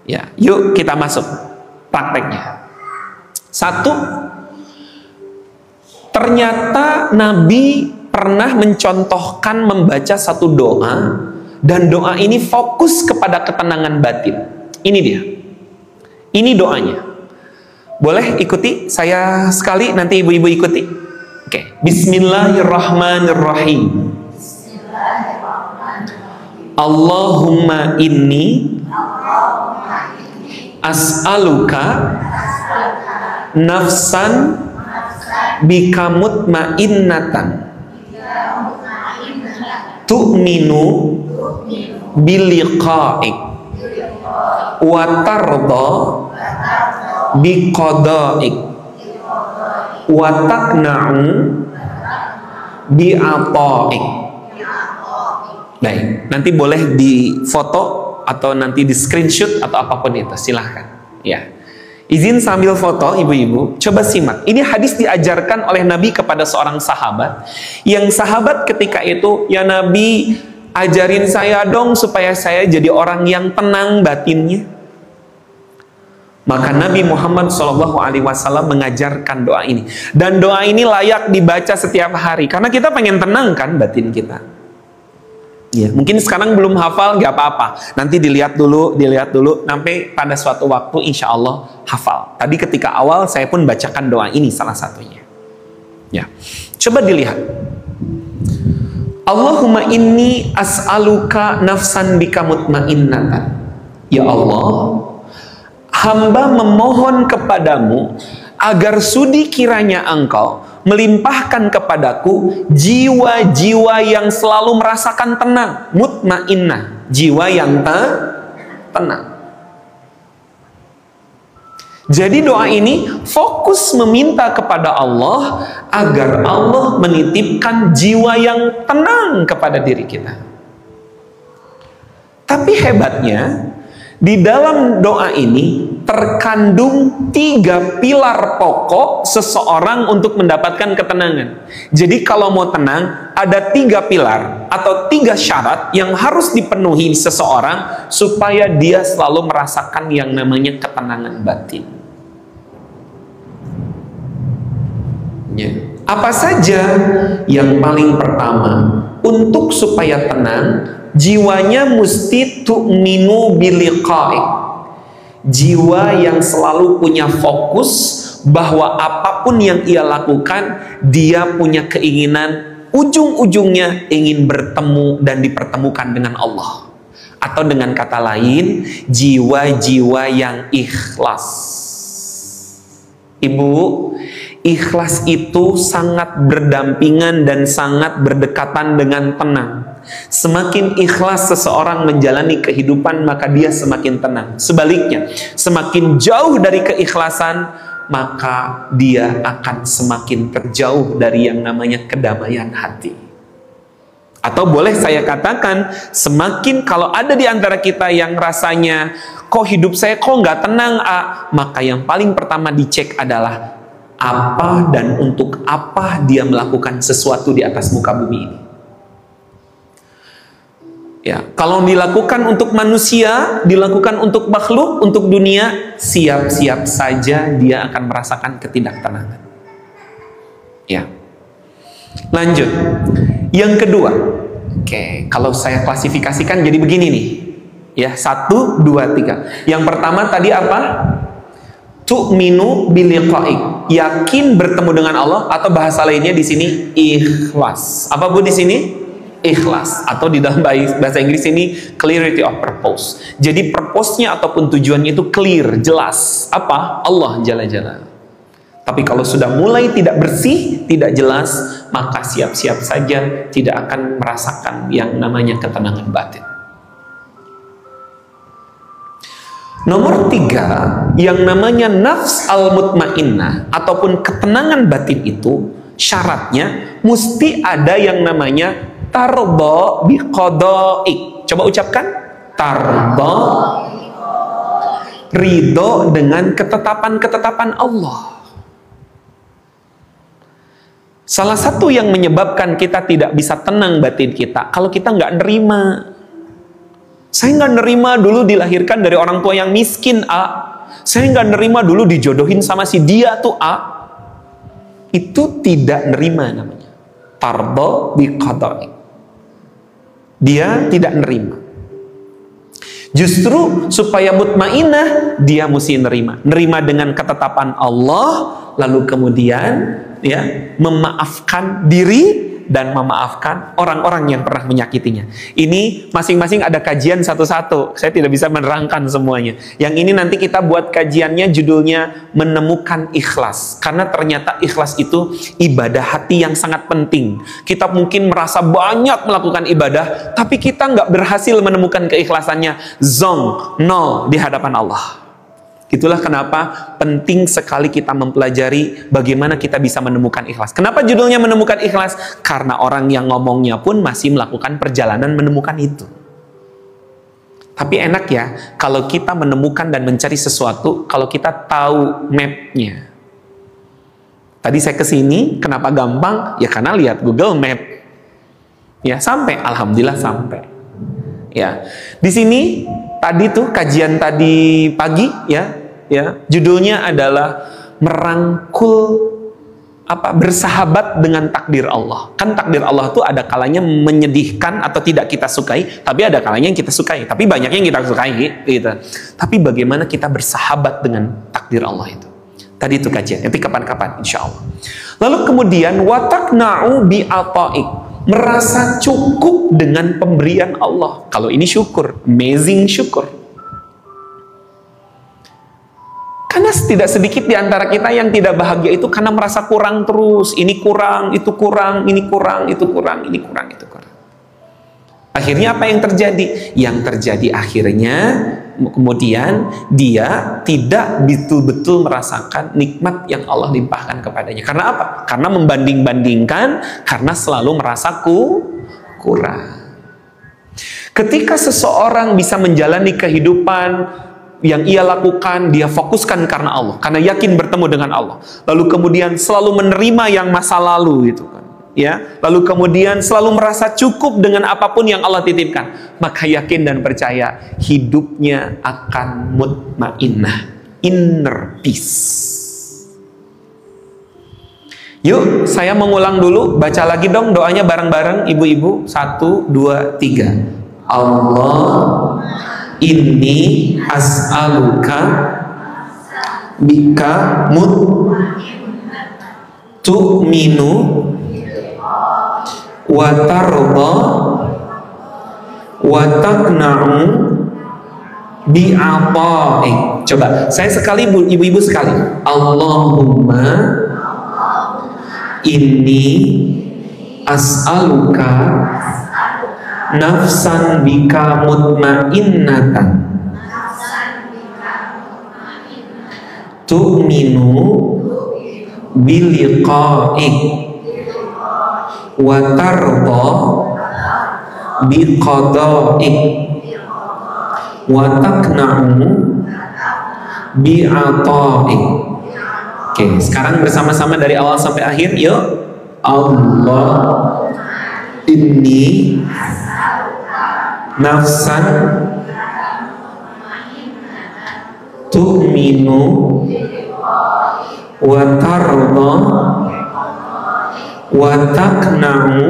Speaker 2: Ya, yuk kita masuk prakteknya. 1, ternyata Nabi pernah mencontohkan membaca satu doa, dan doa ini fokus kepada ketenangan batin. Ini dia. Ini doanya. Boleh ikuti saya sekali, nanti ibu-ibu ikuti. Oke. Bismillahirrahmanirrahim. Allahumma inni as'aluka nafsan bika mutmainnatan tu'minu biliqa'ik wa tarda biqada'ik wa taqna'u bi'ata'ik. Baik, nanti boleh di foto atau nanti di screenshot atau apapun itu, silahkan ya. Izin sambil foto ibu-ibu, coba simak. Ini hadis diajarkan oleh Nabi kepada seorang sahabat. Yang sahabat ketika itu, ya Nabi, ajarin saya dong supaya saya jadi orang yang tenang batinnya. Maka Nabi Muhammad SAW mengajarkan doa ini. Dan doa ini layak dibaca setiap hari. Karena kita pengen tenang kan batin kita. Ya, mungkin sekarang belum hafal, gak apa-apa. Nanti dilihat dulu, sampai pada suatu waktu insya Allah hafal. Tadi ketika awal saya pun bacakan doa ini salah satunya. Ya, coba dilihat. Allahumma inni as'aluka nafsan bika mutmainnatan. Ya Allah, hamba memohon kepadamu agar sudi kiranya Engkau melimpahkan kepadaku jiwa-jiwa yang selalu merasakan tenang, mutmainnah, jiwa yang tenang. Jadi doa ini fokus meminta kepada Allah agar Allah menitipkan jiwa yang tenang kepada diri kita. Tapi hebatnya, di dalam doa ini terkandung 3 pilar pokok seseorang untuk mendapatkan ketenangan. Jadi kalau mau tenang, ada 3 pilar atau 3 syarat yang harus dipenuhi seseorang supaya dia selalu merasakan yang namanya ketenangan batin. Ya. Apa saja? Yang paling pertama, untuk supaya tenang, jiwanya mesti tu'minu biliqa'ik. Jiwa yang selalu punya fokus bahwa apapun yang ia lakukan, dia punya keinginan ujung-ujungnya ingin bertemu dan dipertemukan dengan Allah. Atau dengan kata lain, jiwa-jiwa yang ikhlas. Ibu, ikhlas itu sangat berdampingan dan sangat berdekatan dengan tenang. Semakin ikhlas seseorang menjalani kehidupan, maka dia semakin tenang. Sebaliknya, semakin jauh dari keikhlasan, maka dia akan semakin terjauh dari yang namanya kedamaian hati. Atau boleh saya katakan, semakin kalau ada di antara kita yang rasanya, kok hidup saya kok nggak tenang, maka yang paling pertama dicek adalah apa dan untuk apa dia melakukan sesuatu di atas muka bumi ini. Ya, kalau dilakukan untuk manusia, dilakukan untuk makhluk, untuk dunia, siap-siap saja dia akan merasakan ketidaktenangan. Ya. Lanjut. Yang kedua. Oke, kalau saya klasifikasikan jadi begini nih. Ya, 1, 2, 3. Yang pertama tadi apa? Tu'minu biliqa'i. Yakin bertemu dengan Allah, atau bahasa lainnya di sini ikhlas. Apa Bu di sini? Ikhlas, atau di dalam bahasa Inggris ini clarity of purpose. Jadi purpose-nya ataupun tujuannya itu clear, jelas. Apa? Allah Jalla. Tapi kalau sudah mulai tidak bersih, tidak jelas, maka siap-siap saja tidak akan merasakan yang namanya ketenangan batin. Nomor 3, yang namanya nafs al-mutmainnah ataupun ketenangan batin itu syaratnya mesti ada yang namanya tardo biqada'i. Coba ucapkan tardo, ridho dengan ketetapan-ketetapan Allah. Salah satu yang menyebabkan kita tidak bisa tenang batin kita, kalau kita nggak nerima. Saya nggak nerima dulu dilahirkan dari orang tua yang miskin, Saya nggak nerima dulu dijodohin sama si dia tuh, Itu tidak nerima namanya. Tardo biqada'i. Dia tidak nerima. Justru supaya mutmainah, dia mesti nerima dengan ketetapan Allah, lalu kemudian ya memaafkan diri dan memaafkan orang-orang yang pernah menyakitinya. Ini masing-masing ada kajian satu-satu. Saya tidak bisa menerangkan semuanya. Yang ini nanti kita buat kajiannya, judulnya menemukan ikhlas. Karena ternyata ikhlas itu ibadah hati yang sangat penting. Kita mungkin merasa banyak melakukan ibadah, tapi kita nggak berhasil menemukan keikhlasannya. Zong, nol di hadapan Allah. Itulah kenapa penting sekali kita mempelajari bagaimana kita bisa menemukan ikhlas. Kenapa judulnya menemukan ikhlas? Karena orang yang ngomongnya pun masih melakukan perjalanan menemukan itu. Tapi enak ya, kalau kita menemukan dan mencari sesuatu, kalau kita tahu mapnya. Tadi saya kesini, kenapa gampang? Ya karena lihat Google Map. Ya sampai, alhamdulillah sampai. Ya, di sini tadi tuh kajian tadi pagi ya judulnya adalah merangkul bersahabat dengan takdir Allah. Kan takdir Allah tuh ada kalanya menyedihkan atau tidak kita sukai, tapi ada kalanya yang kita sukai, tapi banyak yang kita sukai gitu. Tapi bagaimana kita bersahabat dengan takdir Allah itu? Tadi itu kajian, nanti kapan-kapan insya Allah. Lalu kemudian watakna'u bi'ata'ik, merasa cukup dengan pemberian Allah. Kalau ini syukur, amazing syukur. Karena tidak sedikit di antara kita yang tidak bahagia itu karena merasa kurang terus. Ini kurang, itu kurang, ini kurang, itu kurang, ini kurang, itu kurang. Akhirnya apa yang terjadi? Yang terjadi akhirnya kemudian dia tidak betul-betul merasakan nikmat yang Allah limpahkan kepadanya. Karena apa? Karena membanding-bandingkan, karena selalu merasa kurang. Ketika seseorang bisa menjalani kehidupan yang ia lakukan, dia fokuskan karena Allah, karena yakin bertemu dengan Allah. Lalu kemudian selalu menerima yang masa lalu itu kan. Ya, lalu kemudian selalu merasa cukup dengan apapun yang Allah titipkan, maka yakin dan percaya hidupnya akan mutmainnah, inner peace. Yuk, saya mengulang dulu, baca lagi dong doanya bareng-bareng ibu-ibu. 1, 2, 3. Allah Inni as'aluka bika tu'minu wa tarda wa taqna'u bi'ata'i. Coba, saya sekali, ibu-ibu sekali. Allahumma inni as'aluka nafsan bika mutmainnatan tu'minu biliqa'ik wa tarda biqada'ik wa taqna'u bi'ata'ik. Oke, sekarang bersama-sama dari awal sampai akhir, yuk. Allah inni nafsan tu'minu wa tarda wa taqna'u.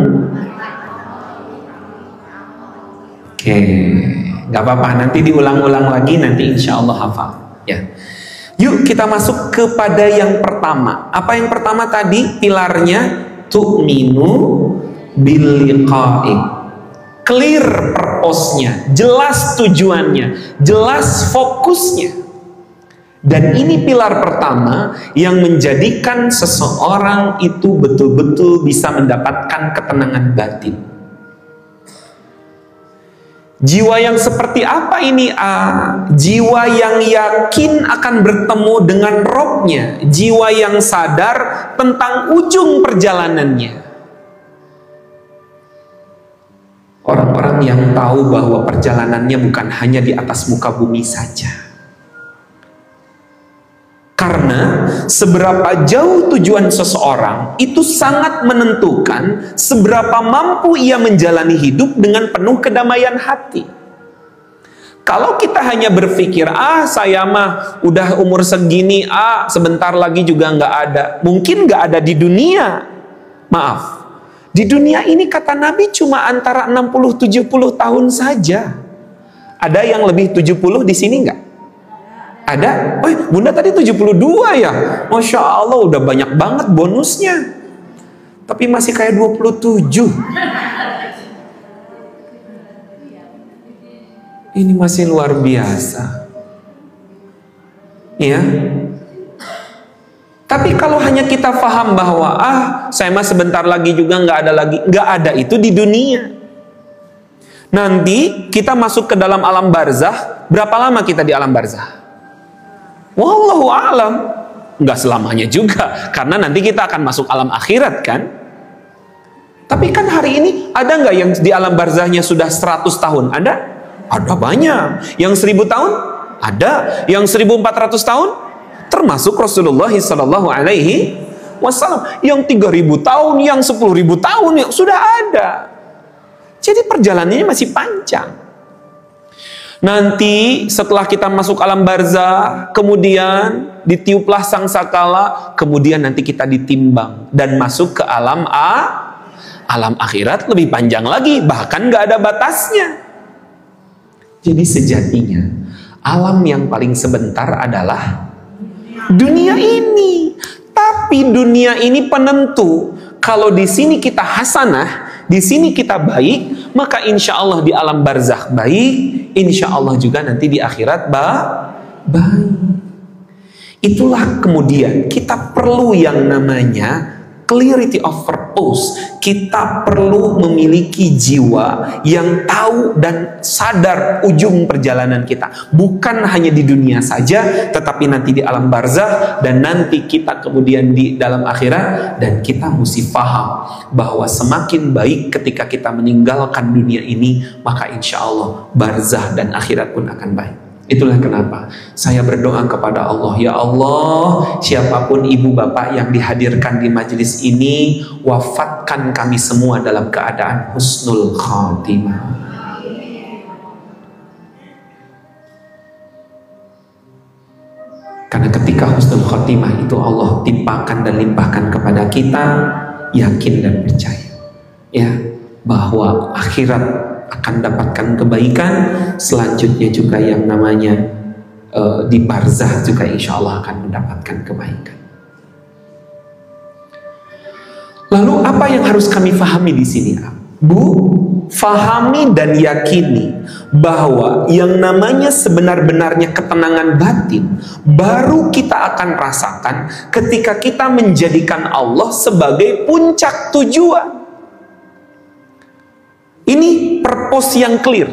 Speaker 2: Oke, nggak apa-apa, nanti diulang-ulang lagi, nanti insya Allah hafal ya. Yuk kita masuk kepada yang pertama. Apa yang pertama tadi? Pilarnya tu'minu bil liqa'i. Clear purpose-nya, jelas tujuannya, jelas fokusnya. Dan ini pilar pertama yang menjadikan seseorang itu betul-betul bisa mendapatkan ketenangan batin. Jiwa yang seperti apa ini? Jiwa yang yakin akan bertemu dengan Robnya, jiwa yang sadar tentang ujung perjalanannya. Orang-orang yang tahu bahwa perjalanannya bukan hanya di atas muka bumi saja. Karena seberapa jauh tujuan seseorang itu sangat menentukan seberapa mampu ia menjalani hidup dengan penuh kedamaian hati. Kalau kita hanya berpikir, saya mah udah umur segini, sebentar lagi juga nggak ada. Mungkin nggak ada di dunia. Maaf, di dunia ini kata Nabi cuma antara 60-70 tahun saja. Ada yang lebih 70 di sini nggak? Ada? Bunda tadi 72 ya? Masya Allah, udah banyak banget bonusnya. Tapi masih kayak 27. Ini masih luar biasa. Ya. Tapi kalau hanya kita paham bahwa, saya mah sebentar lagi juga nggak ada lagi. Nggak ada itu di dunia. Nanti kita masuk ke dalam alam barzah. Berapa lama kita di alam barzah? Wallahu a'lam, nggak selamanya juga, karena nanti kita akan masuk alam akhirat kan. Tapi kan hari ini ada nggak yang di alam barzahnya sudah 100 tahun? Ada? Ada banyak. Yang 1000 tahun? Ada. Yang 1400 tahun? Termasuk Rasulullah Sallallahu Alaihi Wasallam. Yang 3000 tahun, yang 10.000 tahun, yang sudah ada. Jadi perjalanannya masih panjang. Nanti setelah kita masuk alam barzah, kemudian ditiuplah sangsakala, kemudian nanti kita ditimbang dan masuk ke alam alam akhirat lebih panjang lagi, bahkan nggak ada batasnya. Jadi sejatinya alam yang paling sebentar adalah dunia ini. Tapi dunia ini penentu. Kalau di sini kita hasanah, di sini kita baik, maka insya Allah di alam barzakh baik, insya Allah juga nanti di akhirat baik. Itulah kemudian kita perlu yang namanya clarity of purpose. Kita perlu memiliki jiwa yang tahu dan sadar ujung perjalanan kita. Bukan hanya di dunia saja, tetapi nanti di alam barzakh, dan nanti kita kemudian di dalam akhirat. Dan kita mesti paham bahwa semakin baik ketika kita meninggalkan dunia ini, maka insya Allah barzakh dan akhirat pun akan baik. Itulah kenapa saya berdoa kepada Allah, ya Allah, siapapun ibu bapak yang dihadirkan di majelis ini, wafatkan kami semua dalam keadaan husnul khatimah. Karena ketika husnul khatimah itu Allah timpakan dan limpahkan kepada kita, yakin dan percaya ya bahwa akhirat akan dapatkan kebaikan. Selanjutnya juga yang namanya di barzah juga insya Allah akan mendapatkan kebaikan. Lalu apa yang harus kami fahami di sini, Bu? Fahami dan yakini bahwa yang namanya sebenar-benarnya ketenangan batin baru kita akan rasakan ketika kita menjadikan Allah sebagai puncak tujuan. Ini purpose yang clear.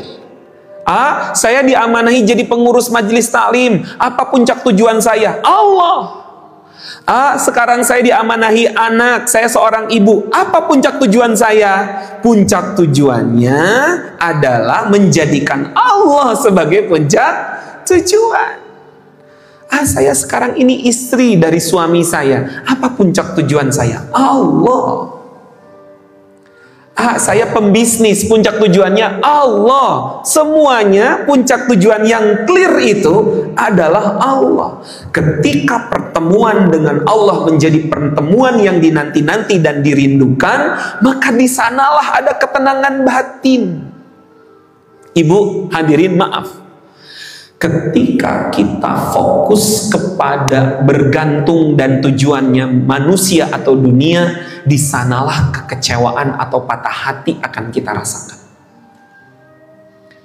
Speaker 2: Saya diamanahi jadi pengurus majelis taklim. Apa puncak tujuan saya? Allah. Sekarang saya diamanahi anak, saya seorang ibu. Apa puncak tujuan saya? Puncak tujuannya adalah menjadikan Allah sebagai puncak tujuan. Saya sekarang ini istri dari suami saya. Apa puncak tujuan saya? Allah. Saya pembisnis, puncak tujuannya Allah. Semuanya puncak tujuan yang clear itu adalah Allah. Ketika pertemuan dengan Allah menjadi pertemuan yang dinanti-nanti dan dirindukan, maka di sanalah ada ketenangan batin. Ibu hadirin, maaf. Ketika kita fokus kepada bergantung dan tujuannya manusia atau dunia, di sanalah kekecewaan atau patah hati akan kita rasakan.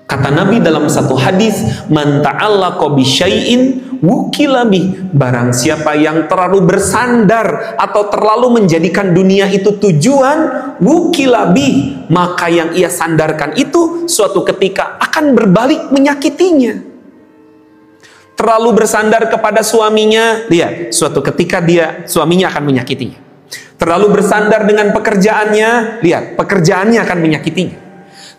Speaker 2: Kata Nabi dalam satu hadis, "Man ta'allaqa bi syai'in wukila bih." Barang siapa yang terlalu bersandar atau terlalu menjadikan dunia itu tujuan, wukila bih, maka yang ia sandarkan itu suatu ketika akan berbalik menyakitinya. Terlalu bersandar kepada suaminya, lihat, suatu ketika suaminya akan menyakitinya. Terlalu bersandar dengan pekerjaannya, lihat, pekerjaannya akan menyakitinya.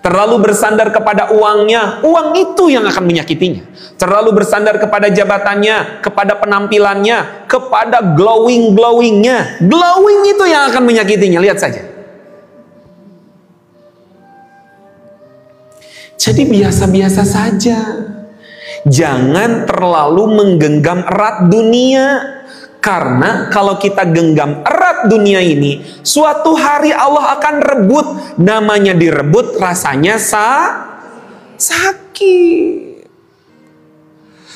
Speaker 2: Terlalu bersandar kepada uangnya, uang itu yang akan menyakitinya. Terlalu bersandar kepada jabatannya, kepada penampilannya, kepada glowingnya, glowing itu yang akan menyakitinya. Lihat saja. Jadi biasa-biasa saja. Jangan terlalu menggenggam erat dunia. Karena kalau kita genggam erat dunia ini, suatu hari Allah akan rebut. Namanya direbut, rasanya sakit.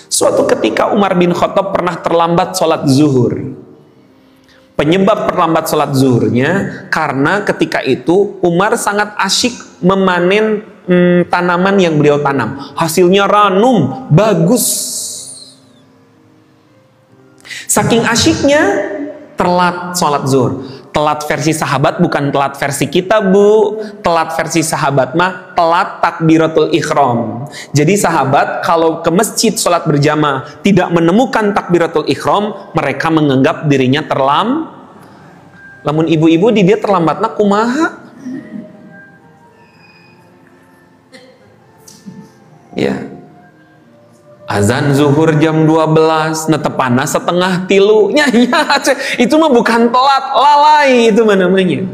Speaker 2: Suatu ketika Umar bin Khattab pernah terlambat sholat zuhur. Penyebab terlambat sholat zuhurnya karena ketika itu Umar sangat asyik memanen tanaman yang beliau tanam. Hasilnya ranum, bagus. Saking asyiknya telat sholat zuhur. Telat versi sahabat bukan telat versi kita, Bu. Telat versi sahabat mah telat takbiratul ihram. Jadi sahabat kalau ke masjid sholat berjamaah tidak menemukan takbiratul ihram, mereka menganggap dirinya lamun ibu-ibu di dia terlambatna kumaha. Ya, azan zuhur jam 12, netepana setengah tilu. Ya, itu mah bukan telat, lalai itu namanya.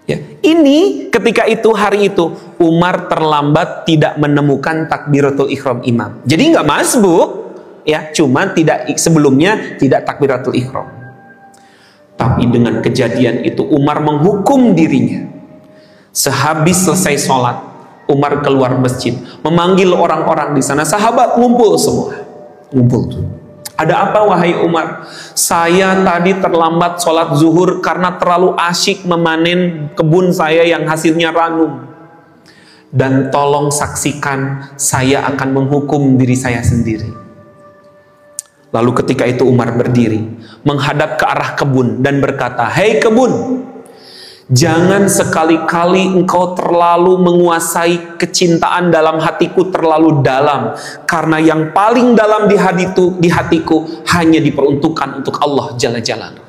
Speaker 2: Ya, ini ketika itu hari itu Umar terlambat tidak menemukan takbiratul ihram imam. Jadi nggak masbuk, ya, cuma sebelumnya tidak takbiratul ihram. Tapi dengan kejadian itu Umar menghukum dirinya. Sehabis selesai sholat, Umar keluar masjid, memanggil orang-orang di sana. Sahabat ngumpul semua. Ngumpul tuh. Ada apa wahai Umar? Saya tadi terlambat sholat zuhur karena terlalu asyik memanen kebun saya yang hasilnya ranum. Dan tolong saksikan, saya akan menghukum diri saya sendiri. Lalu ketika itu Umar berdiri, menghadap ke arah kebun dan berkata, "Hei kebun, jangan sekali-kali engkau terlalu menguasai kecintaan dalam hatiku terlalu dalam. Karena yang paling dalam di hatiku hanya diperuntukkan untuk Allah Jalla Jalaluhu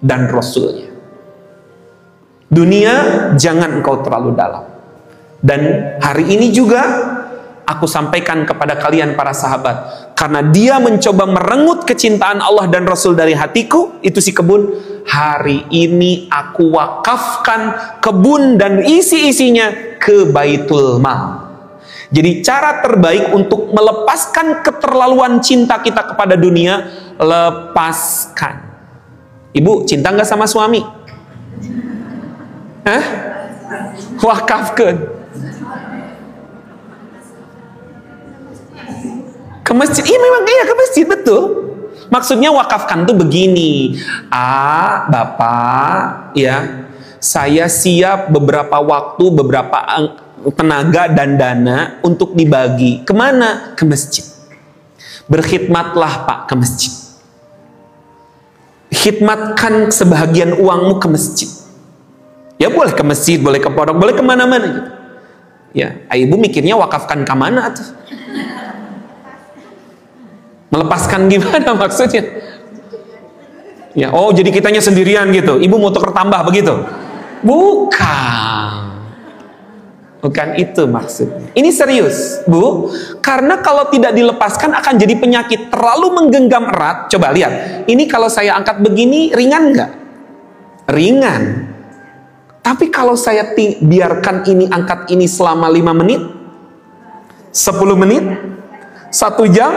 Speaker 2: dan Rasulnya. Dunia jangan engkau terlalu dalam." Dan hari ini juga aku sampaikan kepada kalian para sahabat, karena dia mencoba merengut kecintaan Allah dan Rasul dari hatiku, itu si kebun, hari ini aku wakafkan kebun dan isi-isinya ke Baitul Mal. Jadi cara terbaik untuk melepaskan keterlaluan cinta kita kepada dunia, lepaskan. Ibu, cinta nggak sama suami? Wakafkan ke masjid. Iya memang iya ke masjid, betul. Maksudnya wakafkan tuh begini, Bapak, ya, saya siap beberapa waktu, beberapa tenaga dan dana untuk dibagi. Kemana? Ke masjid. Berkhidmatlah Pak ke masjid. Khidmatkan sebahagian uangmu ke masjid. Ya boleh ke masjid, boleh ke pondok, boleh kemana-mana gitu. Ya, ibu mikirnya wakafkan ke mana tuh? Melepaskan gimana maksudnya? Ya, oh jadi kitanya sendirian gitu. Ibu mau tuker tambah begitu? Bukan. Bukan itu maksudnya. Ini serius, Bu. Karena kalau tidak dilepaskan akan jadi penyakit, terlalu menggenggam erat. Coba lihat. Ini kalau saya angkat begini ringan nggak? Ringan. Tapi kalau saya biarkan ini, angkat ini selama 5 menit, 10 menit, 1 jam,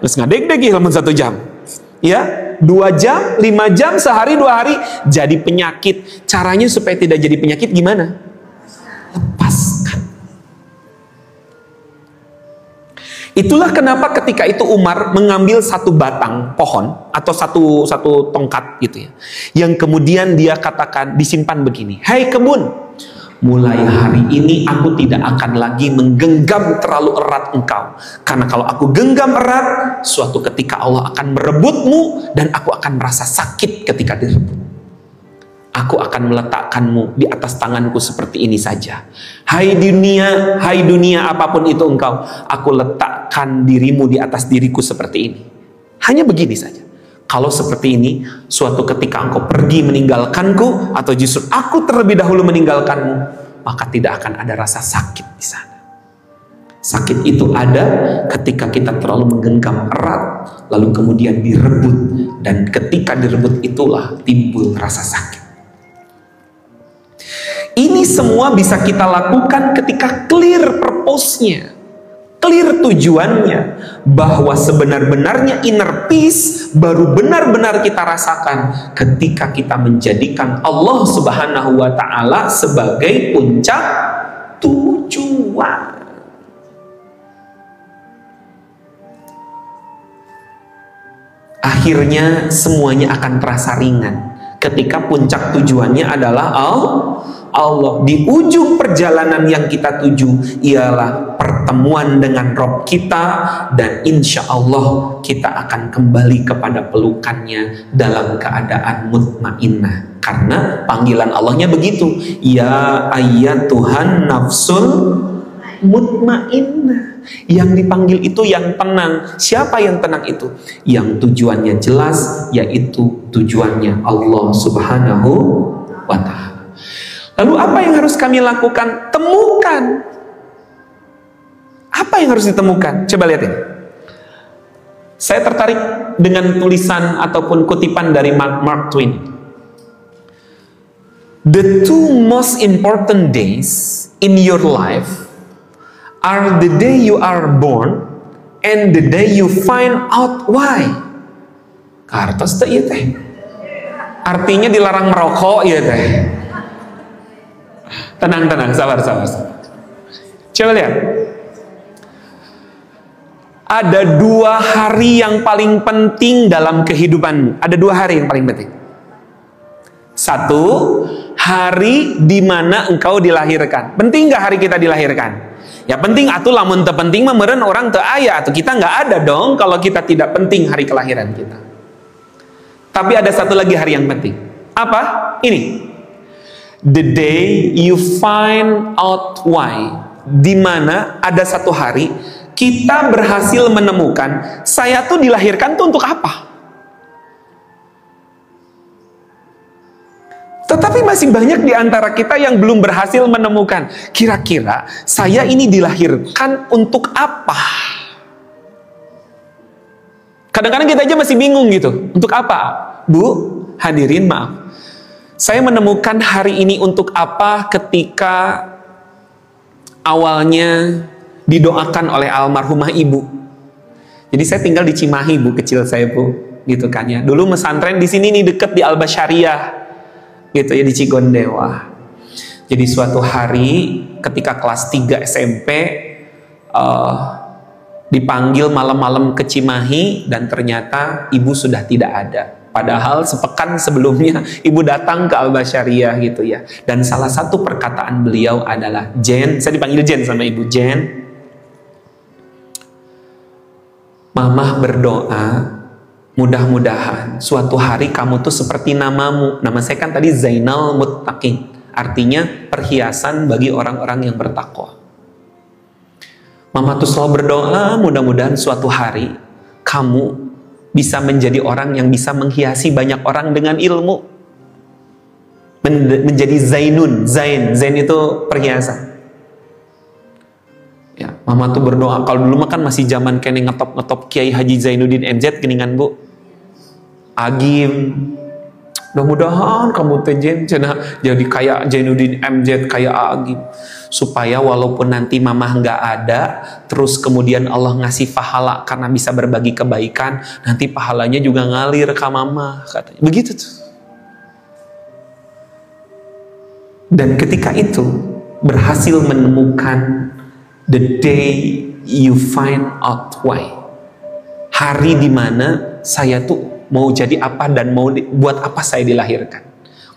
Speaker 2: terus ngadeg-deg selama 1 jam, ya, 2 jam, 5 jam, sehari, 2 hari, jadi penyakit. Caranya supaya tidak jadi penyakit gimana? Lepaskan. Itulah kenapa ketika itu Umar mengambil 1 batang pohon atau satu tongkat gitu ya, yang kemudian dia katakan, disimpan begini, hai kebun, mulai hari ini aku tidak akan lagi menggenggam terlalu erat engkau, karena kalau aku genggam erat, suatu ketika Allah akan merebutmu dan aku akan merasa sakit ketika direbut. Aku akan meletakkanmu di atas tanganku seperti ini saja. Hai dunia apapun itu engkau, aku letakkan dirimu di atas diriku seperti ini. Hanya begini saja. Kalau seperti ini, suatu ketika engkau pergi meninggalkanku, atau justru aku terlebih dahulu meninggalkanmu, maka tidak akan ada rasa sakit di sana. Sakit itu ada ketika kita terlalu menggenggam erat, lalu kemudian direbut, dan ketika direbut itulah timbul rasa sakit. Ini semua bisa kita lakukan ketika clear purpose-nya, clear tujuannya, bahwa sebenar-benarnya inner peace baru benar-benar kita rasakan ketika kita menjadikan Allah Subhanahu wa Ta'ala sebagai puncak tujuan. Akhirnya semuanya akan terasa ringan ketika puncak tujuannya adalah Allah. Di ujung perjalanan yang kita tuju ialah pertemuan dengan Rob kita, dan insya Allah kita akan kembali kepada pelukannya dalam keadaan mutmainnah, karena panggilan Allahnya begitu, ya ayyatuhan nafsul mutmainnah. Yang dipanggil itu yang tenang. Siapa yang tenang itu? Yang tujuannya jelas, yaitu tujuannya Allah Subhanahu wa Ta'ala. Lalu apa yang harus kami lakukan? Temukan. Apa yang harus ditemukan? Coba lihat ini. Saya tertarik dengan tulisan ataupun kutipan dari Mark Twain. The 2 most important days in your life are the day you are born and the day you find out why. Kartos teh ieu teh. Artinya dilarang merokok ieu teh. Tenang, sabar. Coba lihat. Ada 2 hari yang paling penting dalam kehidupanmu. Ada 2 hari yang paling penting. 1, hari di mana engkau dilahirkan. Penting nggak hari kita dilahirkan? Ya penting, atuh lamun teu penting mah meureun orang teu aya, atau kita nggak ada dong kalau kita tidak penting hari kelahiran kita. Tapi ada 1 lagi hari yang penting. Apa? Ini. The day you find out why. Di mana ada 1 hari kita berhasil menemukan, saya tuh dilahirkan tuh untuk apa? Tetapi masih banyak di antara kita yang belum berhasil menemukan, kira-kira saya ini dilahirkan untuk apa? Kadang-kadang kita aja masih bingung gitu, untuk apa? Bu, hadirin maaf. Saya menemukan hari ini untuk apa ketika awalnya didoakan oleh almarhumah ibu. Jadi saya tinggal di Cimahi, Bu, kecil saya, Bu, gitu kan ya. Dulu mesantren di sini nih, deket di Al-Basyariah, gitu ya, di Cigondewa. Jadi suatu hari ketika kelas 3 SMP dipanggil malam-malam ke Cimahi dan ternyata ibu sudah tidak ada. Padahal sepekan sebelumnya ibu datang ke Al-Basyariah gitu ya. Dan salah satu perkataan beliau adalah, Jen, saya dipanggil Jen sama ibu, Jen, Mamah berdoa mudah-mudahan suatu hari kamu tuh seperti namamu. Nama saya kan tadi Zainal Muttaqin, artinya perhiasan bagi orang-orang yang bertakwa. Mama tuh selalu berdoa mudah-mudahan suatu hari kamu bisa menjadi orang yang bisa menghiasi banyak orang dengan ilmu, menjadi Zainun. Zain itu perhiasan. Ya, Mama tuh berdoa, kalau dulu mah kan masih zaman kene ngetop Kiai Haji Zainuddin MZ geningan Bu. Agim. Mudah-mudahan kamu tejen jadi kayak Zainuddin MZ, kayak Agim. Supaya walaupun nanti Mamah nggak ada, terus kemudian Allah ngasih pahala karena bisa berbagi kebaikan, nanti pahalanya juga ngalir ke Mamah, katanya. Begitu tuh. Dan ketika itu berhasil menemukan the day you find out why. Hari dimana saya tuh mau jadi apa dan mau buat apa saya dilahirkan.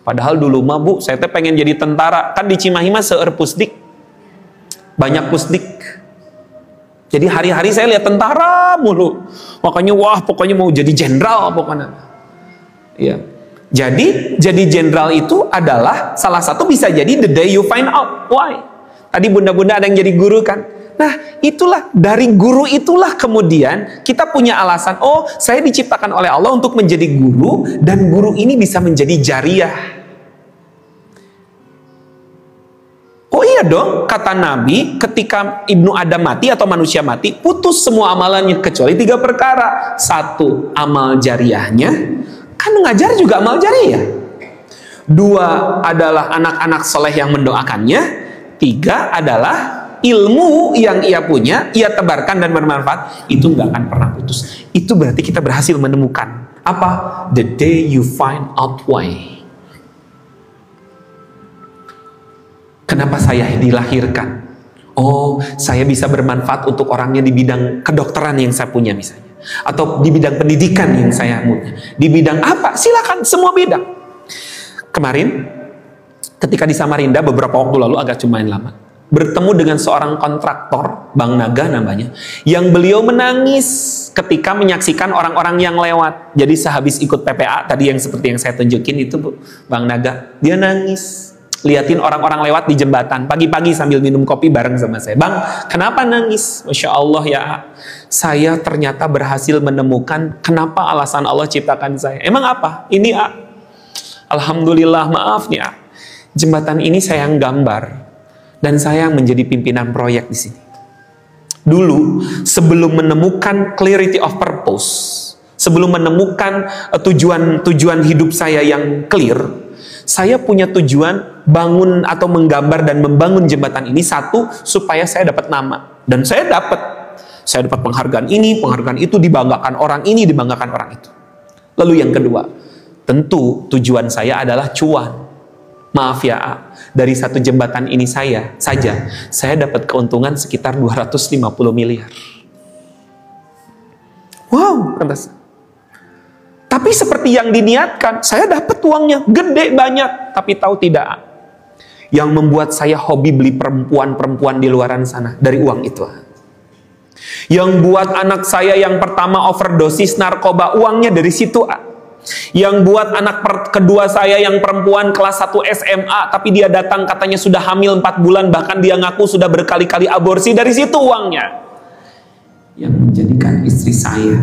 Speaker 2: Padahal dulu mah Bu, saya tuh pengen jadi tentara. Kan di Cimahi mah seueur pusdik. Banyak pusdik. Jadi hari-hari saya lihat tentara mulu. Makanya wah pokoknya mau jadi jenderal pokoknya. Ya. Jadi jenderal itu adalah salah satu bisa jadi the day you find out why. Tadi bunda-bunda ada yang jadi guru kan? Nah, itulah dari guru itulah kemudian kita punya alasan, oh, saya diciptakan oleh Allah untuk menjadi guru dan guru ini bisa menjadi jariah. Oh iya dong, kata Nabi, ketika Ibnu Adam mati atau manusia mati, putus semua amalannya kecuali 3 perkara. 1, amal jariahnya, kan ngajar juga amal jariah. 2 adalah anak-anak soleh yang mendoakannya. 3 adalah ilmu yang ia punya, ia tebarkan dan bermanfaat, itu nggak akan pernah putus. Itu berarti kita berhasil menemukan apa? The day you find out why. Kenapa saya dilahirkan? Oh, saya bisa bermanfaat untuk orangnya di bidang kedokteran yang saya punya misalnya, atau di bidang pendidikan yang saya punya. Di bidang apa? Silakan, semua bidang. Kemarin ketika di Samarinda beberapa waktu lalu, agak lumayan lama, bertemu dengan seorang kontraktor, Bang Naga namanya, yang beliau menangis ketika menyaksikan orang-orang yang lewat. Jadi sehabis ikut PPA tadi yang seperti yang saya tunjukin itu Bu, Bang Naga, dia nangis liatin orang-orang lewat di jembatan pagi-pagi sambil minum kopi bareng sama saya. Bang, kenapa nangis? Masya Allah ya, saya ternyata berhasil menemukan kenapa alasan Allah ciptakan saya. Emang apa? Ini Alhamdulillah, maaf nih jembatan ini saya yang gambar dan saya yang menjadi pimpinan proyek di sini. Dulu sebelum menemukan clarity of purpose, sebelum menemukan tujuan hidup saya yang clear, saya punya tujuan bangun atau menggambar dan membangun jembatan ini. 1, supaya saya dapat nama, dan saya dapat penghargaan ini, penghargaan itu, dibanggakan orang ini, dibanggakan orang itu. Lalu yang kedua, tentu tujuan saya adalah cuan. Maaf ya, dari satu jembatan ini saya dapat keuntungan sekitar 250 miliar. Wow, pantas. Tapi seperti yang diniatkan, saya dapat uangnya gede banyak, tapi tahu tidak, yang membuat saya hobi beli perempuan-perempuan di luaran sana dari uang itu. Yang buat anak saya yang pertama overdosis narkoba, uangnya dari situ. Yang buat anak kedua saya yang perempuan kelas 1 SMA, tapi dia datang katanya sudah hamil 4 bulan, bahkan dia ngaku sudah berkali-kali aborsi, dari situ uangnya. Yang menjadikan istri saya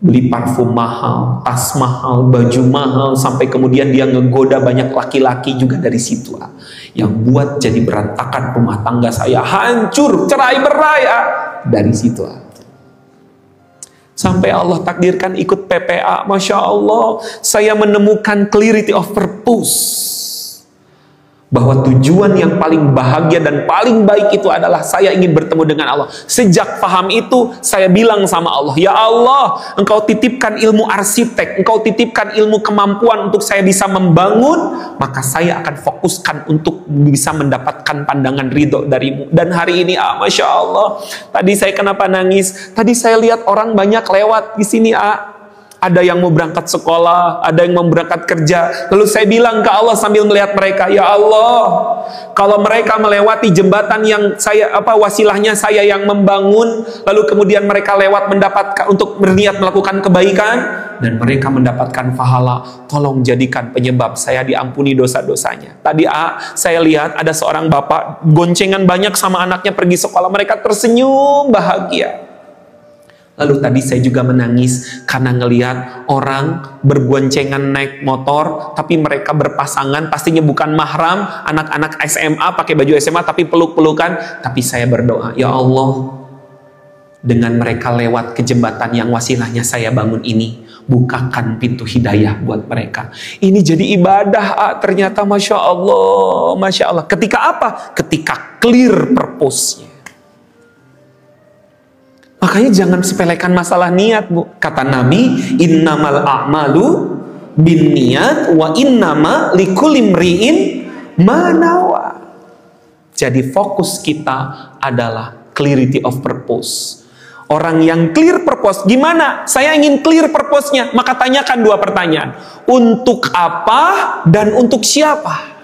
Speaker 2: beli parfum mahal, tas mahal, baju mahal, sampai kemudian dia ngegoda banyak laki-laki juga dari situ. Yang buat jadi berantakan rumah tangga saya, hancur, cerai-berai dari situ. Sampai Allah takdirkan ikut PPA, Masya Allah, saya menemukan clarity of purpose. bahwa tujuan yang paling bahagia dan paling baik itu adalah saya ingin bertemu dengan Allah. Sejak paham itu, saya bilang sama Allah, ya Allah, Engkau titipkan ilmu arsitek, Engkau titipkan ilmu kemampuan untuk saya bisa membangun, maka saya akan fokuskan untuk bisa mendapatkan pandangan ridho darimu. Dan hari ini, Masya Allah, tadi saya kenapa nangis? Tadi saya lihat orang banyak lewat di sini, ada yang mau berangkat sekolah, ada yang mau berangkat kerja. Lalu saya bilang ke Allah sambil melihat mereka, ya Allah, kalau mereka melewati jembatan yang wasilahnya saya yang membangun, lalu kemudian mereka lewat mendapatkan untuk berniat melakukan kebaikan dan mereka mendapatkan pahala, tolong jadikan penyebab saya diampuni dosa-dosanya. Tadi saya lihat ada seorang bapak goncengan banyak sama anaknya pergi sekolah, mereka tersenyum bahagia. Lalu tadi saya juga menangis karena ngelihat orang berboncengan naik motor, tapi mereka berpasangan, pastinya bukan mahram, anak-anak SMA pakai baju SMA tapi peluk-pelukan. Tapi saya berdoa, ya Allah, dengan mereka lewat ke jembatan yang wasilahnya saya bangun ini, bukakan pintu hidayah buat mereka. Ini jadi ibadah, ternyata Masya Allah, Masya Allah. Ketika apa? Ketika clear purpose-nya. Makanya jangan sepelekan masalah niat, Bu. Kata Nabi, innamal a'malu binniyat wa innama likulli imri'in ma nawa. Jadi fokus kita adalah clarity of purpose. Orang yang clear purpose, gimana? Saya ingin clear purpose-nya, maka tanyakan dua pertanyaan. Untuk apa dan untuk siapa?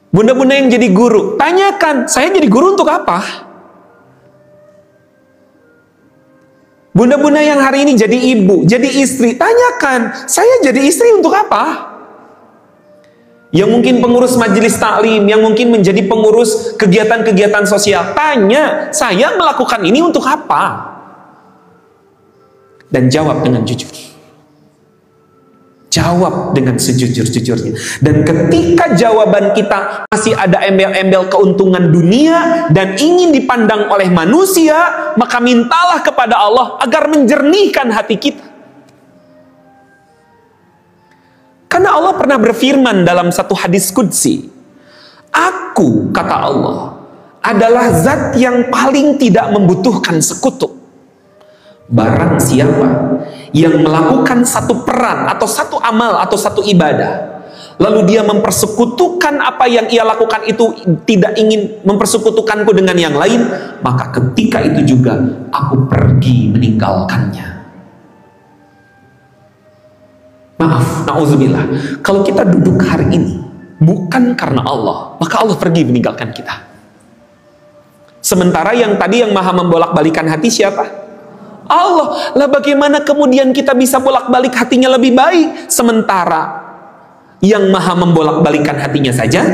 Speaker 2: Bunda-bunda yang jadi guru, tanyakan, saya jadi guru untuk apa? Bunda-bunda yang hari ini jadi ibu, jadi istri, tanyakan, saya jadi istri untuk apa? Yang mungkin pengurus majelis taklim, yang mungkin menjadi pengurus kegiatan-kegiatan sosial, tanya, saya melakukan ini untuk apa? Dan jawab dengan jujur. Jawab dengan sejujur-jujurnya. Dan ketika jawaban kita masih ada embel-embel keuntungan dunia dan ingin dipandang oleh manusia, maka mintalah kepada Allah agar menjernihkan hati kita. Karena Allah pernah berfirman dalam satu hadis qudsi, aku, kata Allah, adalah zat yang paling tidak membutuhkan sekutu. Barang siapa yang melakukan satu peran atau satu amal atau satu ibadah, lalu dia mempersekutukan apa yang ia lakukan itu, tidak ingin mempersekutukanku dengan yang lain, maka ketika itu juga aku pergi meninggalkannya. Maaf, na'udzubillah, kalau kita duduk hari ini bukan karena Allah, maka Allah pergi meninggalkan kita. Sementara yang tadi yang maha membolak-balikan hati siapa? Allah. Lah bagaimana kemudian kita bisa bolak-balik hatinya lebih baik, sementara yang maha membolak-balikan hatinya saja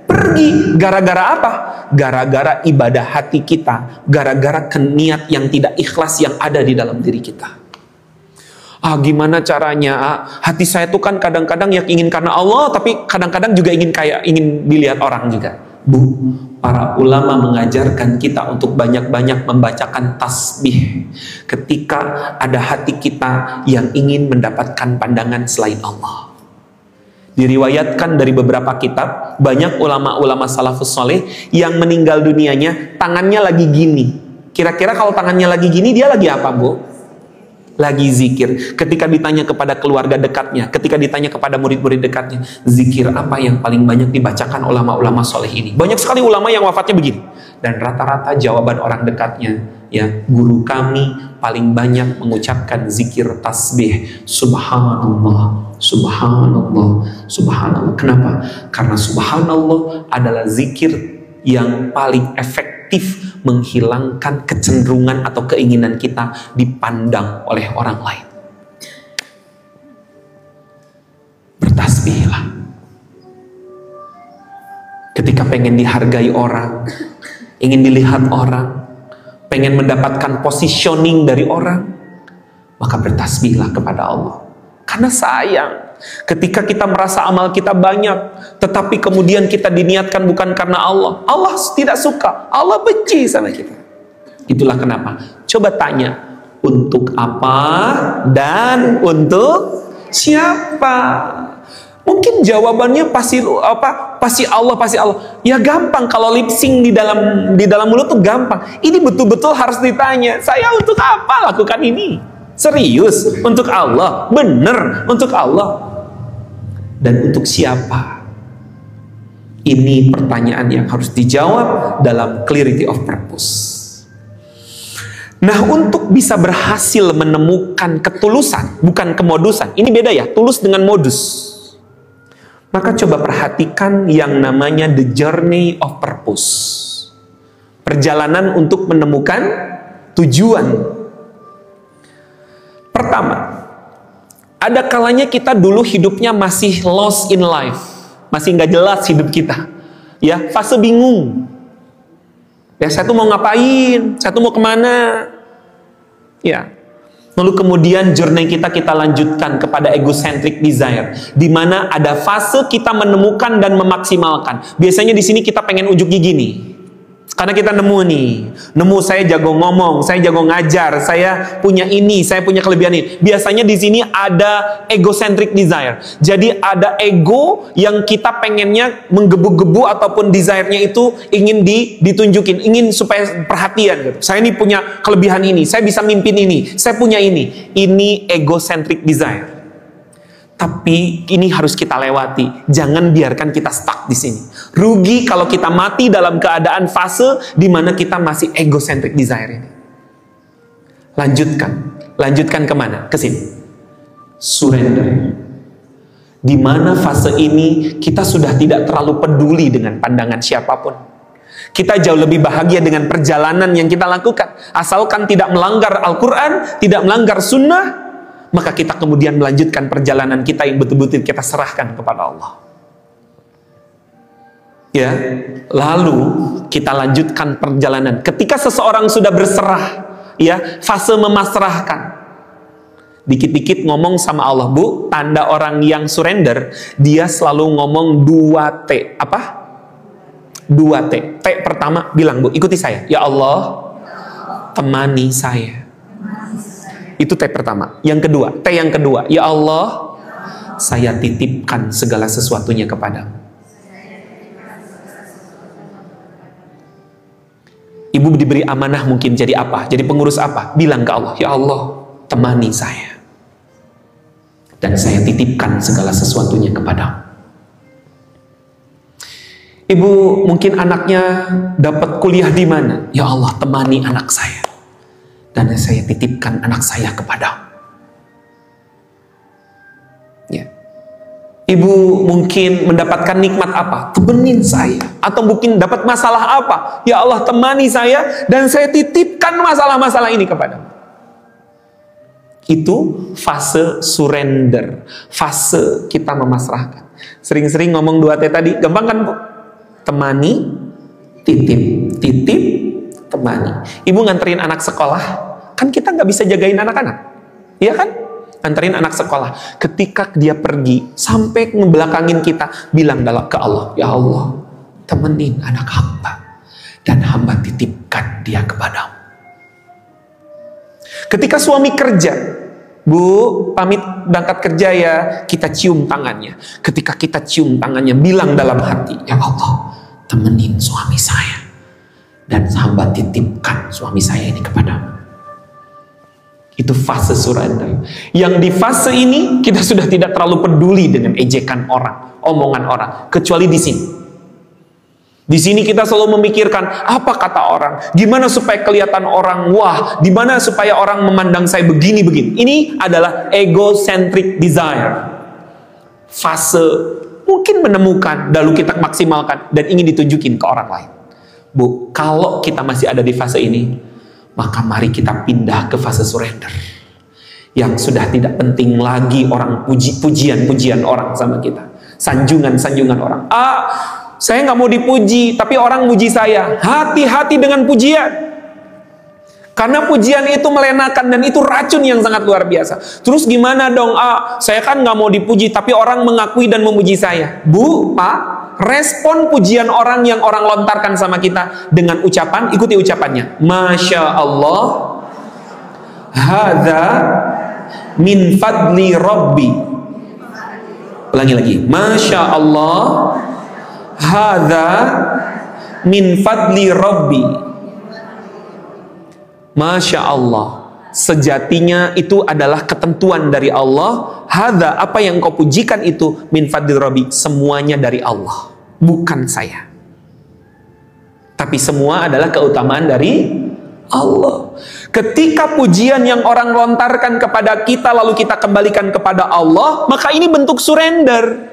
Speaker 2: pergi. Gara-gara apa? Gara-gara ibadah hati kita, gara-gara niat yang tidak ikhlas yang ada di dalam diri kita. Gimana caranya? Hati saya tuh kan kadang-kadang yang ingin karena Allah, tapi kadang-kadang juga ingin dilihat orang juga. Bu, para ulama mengajarkan kita untuk banyak-banyak membacakan tasbih ketika ada hati kita yang ingin mendapatkan pandangan selain Allah. Diriwayatkan dari beberapa kitab, banyak ulama-ulama salafus soleh yang meninggal dunianya tangannya lagi gini. Kira-kira kalau tangannya lagi gini, dia lagi apa, Bu? Lagi zikir. Ketika ditanya kepada keluarga dekatnya, ketika ditanya kepada murid-murid dekatnya, zikir apa yang paling banyak dibacakan ulama-ulama soleh ini? Banyak sekali ulama yang wafatnya begini. Dan rata-rata jawaban orang dekatnya, ya, guru kami paling banyak mengucapkan zikir tasbih, subhanallah, subhanallah, subhanallah. Kenapa? Karena subhanallah adalah zikir yang paling efektif menghilangkan kecenderungan atau keinginan kita dipandang oleh orang lain. Bertasbihlah. Ketika pengen dihargai orang, ingin dilihat orang, pengen mendapatkan positioning dari orang, maka bertasbihlah kepada Allah. Karena sayang ketika kita merasa amal kita banyak, tetapi kemudian kita diniatkan bukan karena Allah. Allah tidak suka, Allah benci sama kita. Itulah kenapa. Coba tanya, untuk apa dan untuk siapa? Mungkin jawabannya pasti Allah. Ya gampang, kalau lip sync di dalam mulut tuh gampang. Ini betul-betul harus ditanya, saya untuk apa lakukan ini? Serius? Untuk Allah? Bener untuk Allah? Dan untuk siapa? Ini pertanyaan yang harus dijawab dalam clarity of purpose. Nah, untuk bisa berhasil menemukan ketulusan, bukan kemodusan. Ini beda ya, tulus dengan modus. Maka coba perhatikan yang namanya the journey of purpose. Perjalanan untuk menemukan tujuan. Pertama, ada kalanya kita dulu hidupnya masih lost in life. Masih nggak jelas hidup kita. Ya, fase bingung. Ya, saya tuh mau ngapain? Saya tuh mau kemana? Ya. Lalu kemudian journey kita lanjutkan kepada egocentric desire, di mana ada fase kita menemukan dan memaksimalkan. Biasanya di sini kita pengen unjuk gigi nih, karena kita nemu saya jago ngomong, saya jago ngajar, saya punya ini, saya punya kelebihan ini. Biasanya di sini ada egocentric desire. Jadi ada ego yang kita pengennya menggebu-gebu ataupun desire-nya itu ingin ditunjukin, ingin supaya perhatian gitu. Saya ini punya kelebihan ini, saya bisa mimpin ini, saya punya ini. Ini egocentric desire. Tapi ini harus kita lewati. Jangan biarkan kita stuck di sini. Rugi kalau kita mati dalam keadaan fase di mana kita masih egocentric desire ini. Lanjutkan kemana? Ke sini. Surrender. Di mana fase ini kita sudah tidak terlalu peduli dengan pandangan siapapun. Kita jauh lebih bahagia dengan perjalanan yang kita lakukan. Asalkan tidak melanggar Al-Quran, tidak melanggar sunnah, maka kita kemudian melanjutkan perjalanan kita yang betul-betul kita serahkan kepada Allah. Ya, lalu kita lanjutkan perjalanan. Ketika seseorang sudah berserah, ya, fase memasrahkan. Dikit-dikit ngomong sama Allah, Bu, tanda orang yang surrender, dia selalu ngomong 2T. Apa? 2T. T pertama, bilang, Bu, ikuti saya. Ya Allah, temani saya. Itu T pertama. Yang kedua, T yang kedua. Ya Allah, saya titipkan segala sesuatunya kepadamu. Ibu diberi amanah mungkin jadi apa? Jadi pengurus apa? Bilang ke Allah, ya Allah, temani saya. Dan saya titipkan segala sesuatunya kepadamu. Ibu mungkin anaknya dapat kuliah di mana? Ya Allah, temani anak saya. Dan saya titipkan anak saya kepadamu. Ya. Ibu mungkin mendapatkan nikmat apa? Temenin saya. Atau mungkin dapat masalah apa? Ya Allah, temani saya dan saya titipkan masalah-masalah ini kepadamu. Itu fase surrender. Fase kita memasrahkan. Sering-sering ngomong 2T tadi. Gampang kan, Bu? Temani, titip, temani. Ibu nganterin anak sekolah, kan kita nggak bisa jagain anak-anak, iya kan? Nganterin anak sekolah, ketika dia pergi sampai ngebelakangin kita, bilang ke Allah, ya Allah, temenin anak hamba dan hamba titipkan dia kepadamu. Ketika suami kerja, Bu, pamit berangkat kerja ya, kita cium tangannya. Ketika kita cium tangannya, bilang dalam hati, ya Allah, temenin suami saya dan hamba titipkan suami saya ini kepadamu. Itu fase surrender. Yang di fase ini kita sudah tidak terlalu peduli dengan ejekan orang, omongan orang, kecuali di sini. Di sini kita selalu memikirkan apa kata orang, gimana supaya kelihatan orang, wah, gimana supaya orang memandang saya begini-begini. Ini adalah egocentric desire. Fase mungkin menemukan, lalu kita maksimalkan dan ingin ditunjukin ke orang lain. Bu, kalau kita masih ada di fase ini, maka mari kita pindah ke fase surrender. Yang sudah tidak penting lagi orang pujian-pujian orang sama kita. Sanjungan-sanjungan orang. Saya nggak mau dipuji, tapi orang muji saya. Hati-hati dengan pujian. Karena pujian itu melenakan dan itu racun yang sangat luar biasa. Terus gimana dong? Saya kan nggak mau dipuji, tapi orang mengakui dan memuji saya. Bu, Pak, respon pujian orang yang orang lontarkan sama kita dengan ucapan, ikuti ucapannya. Masya Allah, hadza min fadli Rabbi. Ulangi lagi. Masya Allah, hadza min fadli Rabbi. Masya Allah, sejatinya itu adalah ketentuan dari Allah. Hadza, apa yang kau pujikan itu, min fadli Rabbi, semuanya dari Allah, bukan saya. Tapi semua adalah keutamaan dari Allah. Ketika pujian yang orang lontarkan kepada kita lalu kita kembalikan kepada Allah, maka ini bentuk surrender.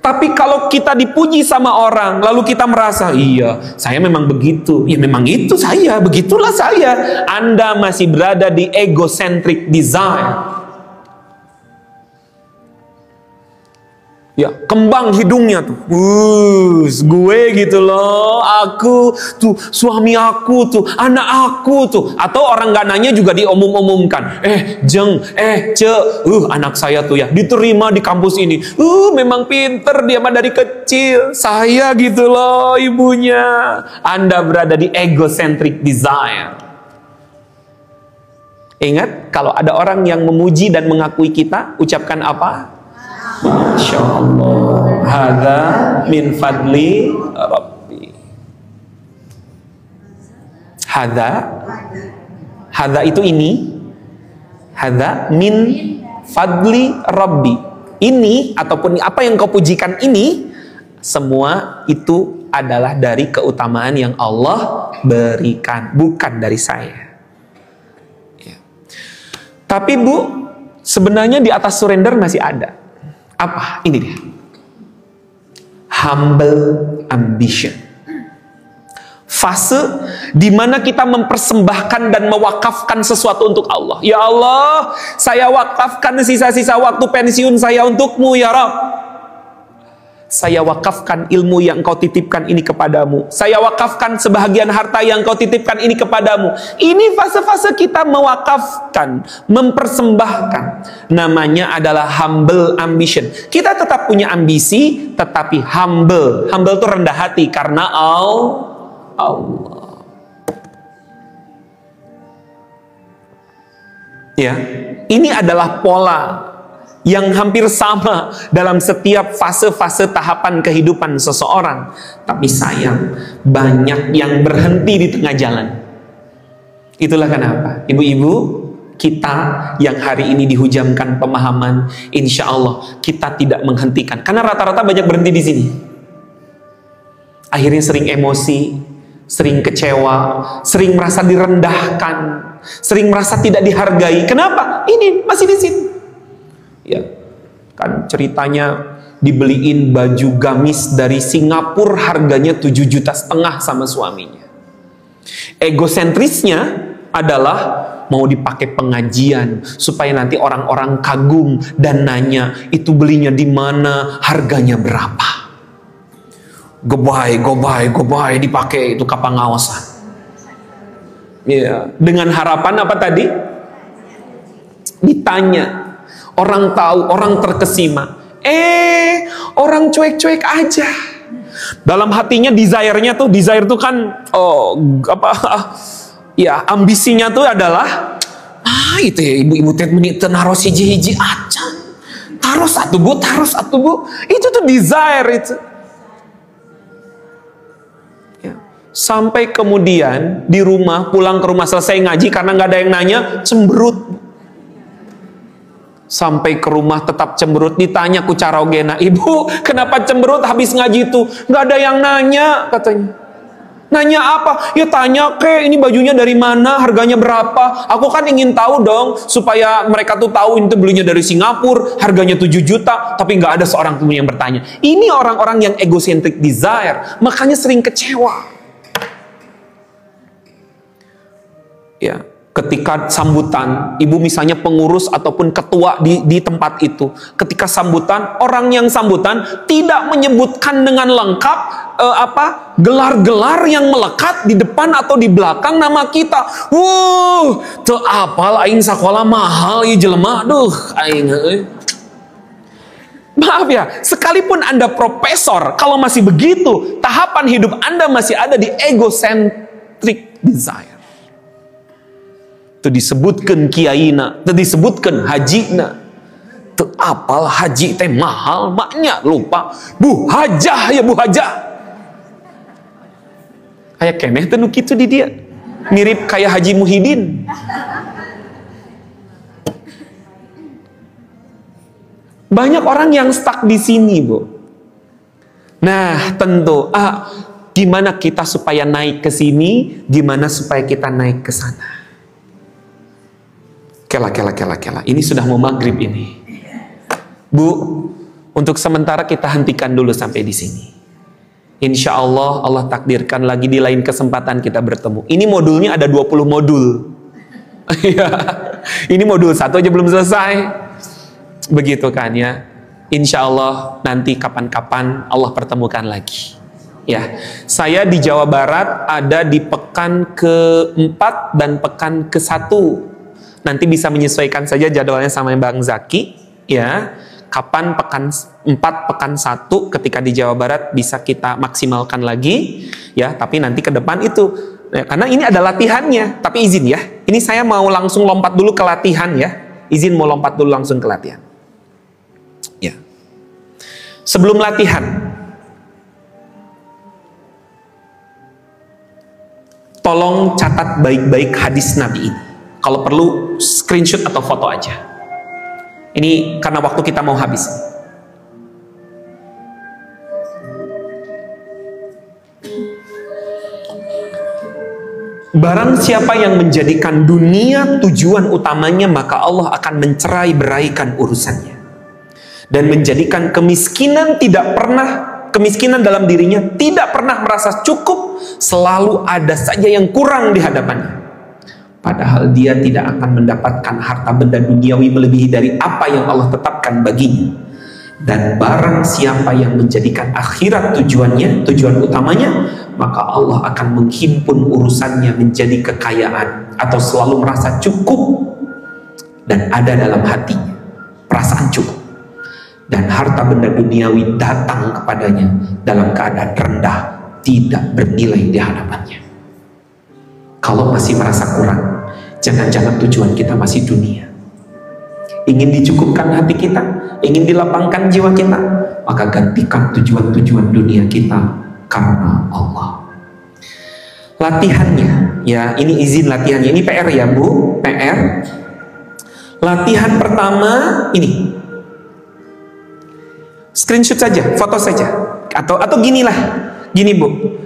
Speaker 2: Tapi kalau kita dipuji sama orang lalu kita merasa, iya, saya memang begitu. Ya memang itu saya, begitulah saya. Anda masih berada di egocentric desire. Ya, kembang hidungnya tuh, gue gitu loh, aku tuh, suami aku tuh, anak aku tuh. Atau orang gak nanya juga diumum-umumkan, Jeng, anak saya tuh ya diterima di kampus ini, memang pinter dia mah dari kecil, saya gitu loh ibunya. Anda berada di egocentric desire. Ingat, kalau ada orang yang memuji dan mengakui kita, ucapkan apa? Masya Allah, hadza min fadli Rabbi. Hadza itu ini. Hadza min fadli Rabbi. Ini ataupun apa yang kau pujikan ini, semua itu adalah dari keutamaan yang Allah berikan, bukan dari saya. Ya. Tapi Bu, sebenarnya di atas surrender masih ada. Apa? Ini dia. Humble ambition. Fase di mana kita mempersembahkan dan mewakafkan sesuatu untuk Allah. Ya Allah, saya wakafkan sisa-sisa waktu pensiun saya untuk-Mu ya Rabb. Saya wakafkan ilmu yang Engkau titipkan ini kepadamu. Saya wakafkan sebahagian harta yang Engkau titipkan ini kepadamu. Ini fase-fase kita mewakafkan, mempersembahkan. Namanya adalah humble ambition. Kita tetap punya ambisi, tetapi humble. Humble itu rendah hati karena Allah. Ya, ini adalah pola yang hampir sama dalam setiap fase-fase tahapan kehidupan seseorang. Tapi sayang, banyak yang berhenti di tengah jalan. Itulah kenapa ibu-ibu kita yang hari ini dihujamkan pemahaman, insya Allah kita tidak menghentikan. Karena rata-rata banyak berhenti di sini. Akhirnya sering emosi, sering kecewa, sering merasa direndahkan, sering merasa tidak dihargai. Kenapa? Ini masih di sini. Ya, kan ceritanya dibeliin baju gamis dari Singapura harganya 7,5 juta sama suaminya. Egosentrisnya adalah mau dipakai pengajian supaya nanti orang-orang kagum dan nanya itu belinya di mana, harganya berapa. Gobay dipakai itu kapal ngawasan. Ya, dengan harapan apa tadi? Ditanya. Orang tahu, orang terkesima. Orang cuek-cuek aja. Dalam hatinya desire-nya tuh, desire tuh kan ya, ambisinya tuh adalah itu ya ibu-ibu tet menit naruh hiji-hiji acan. Taruh satu bu. Itu tuh desire itu. Ya. Sampai kemudian di rumah, pulang ke rumah selesai ngaji karena nggak ada yang nanya, cemberut. Sampai ke rumah tetap cemberut, ditanya ku carogena, ibu kenapa cemberut habis ngaji itu? Nggak ada yang nanya katanya. Nanya apa? Ya tanya ini bajunya dari mana, harganya berapa? Aku kan ingin tahu dong supaya mereka tuh tahu itu belinya dari Singapura, harganya 7 juta, tapi nggak ada seorang pun yang bertanya. Ini orang-orang yang egocentric desire, makanya sering kecewa. Ya. Ketika sambutan, ibu misalnya pengurus ataupun ketua di tempat itu, ketika sambutan, orang yang sambutan tidak menyebutkan dengan lengkap gelar-gelar yang melekat di depan atau di belakang nama kita. Teu apal aing sakola mahal ieu jelema, aing Maaf ya, sekalipun Anda profesor, kalau masih begitu, tahapan hidup Anda masih ada di egocentric desire. Itu disebutkan kiaina, itu disebutkan hajina, Teu apal haji teh mahal, maknya lupa. Bu hajah ya bu hajah. Kayak keneh teh nu kitu di dia. Mirip kayak Haji Muhyiddin. Banyak orang yang stuck di sini, Bu. Nah, tentu, gimana kita supaya naik ke sini, gimana supaya kita naik ke sana. Kela. Ini sudah mau maghrib ini. Bu, untuk sementara kita hentikan dulu sampai di sini. Insya Allah, Allah takdirkan lagi di lain kesempatan kita bertemu. Ini modulnya ada 20 modul. Ini modul 1 aja belum selesai. Begitu kan ya. Insya Allah nanti kapan-kapan Allah pertemukan lagi. Ya, saya di Jawa Barat ada di pekan ke-4 dan pekan ke-1. Nanti bisa menyesuaikan saja jadwalnya sama Bang Zaki. Ya, kapan pekan 4, pekan 1 ketika di Jawa Barat bisa kita maksimalkan lagi. Ya, tapi nanti ke depan itu. Ya, karena ini ada latihannya. Tapi izin ya, ini saya mau langsung lompat dulu ke latihan ya. Izin mau lompat dulu langsung ke latihan. Ya. Sebelum latihan, tolong catat baik-baik hadis Nabi ini. Kalau perlu screenshot atau foto aja. Ini karena waktu kita mau habis. Barang siapa yang menjadikan dunia tujuan utamanya, maka Allah akan mencerai beraikan urusannya. Dan menjadikan kemiskinan dalam dirinya tidak pernah merasa cukup, selalu ada saja yang kurang di hadapannya. Padahal dia tidak akan mendapatkan harta benda duniawi melebihi dari apa yang Allah tetapkan baginya. Dan barang siapa yang menjadikan akhirat tujuan utamanya, maka Allah akan menghimpun urusannya menjadi kekayaan atau selalu merasa cukup dan ada dalam hatinya perasaan cukup. Dan harta benda duniawi datang kepadanya dalam keadaan rendah, tidak bernilai di hadapannya. Kalau masih merasa kurang, jangan-jangan tujuan kita masih dunia. Ingin dicukupkan hati kita, ingin dilapangkan jiwa kita, maka gantikan tujuan-tujuan dunia kita karena Allah. Latihannya, ya ini izin latihannya, ini PR ya Bu, PR. Latihan pertama ini, screenshot saja, foto saja, atau ginilah, gini Bu,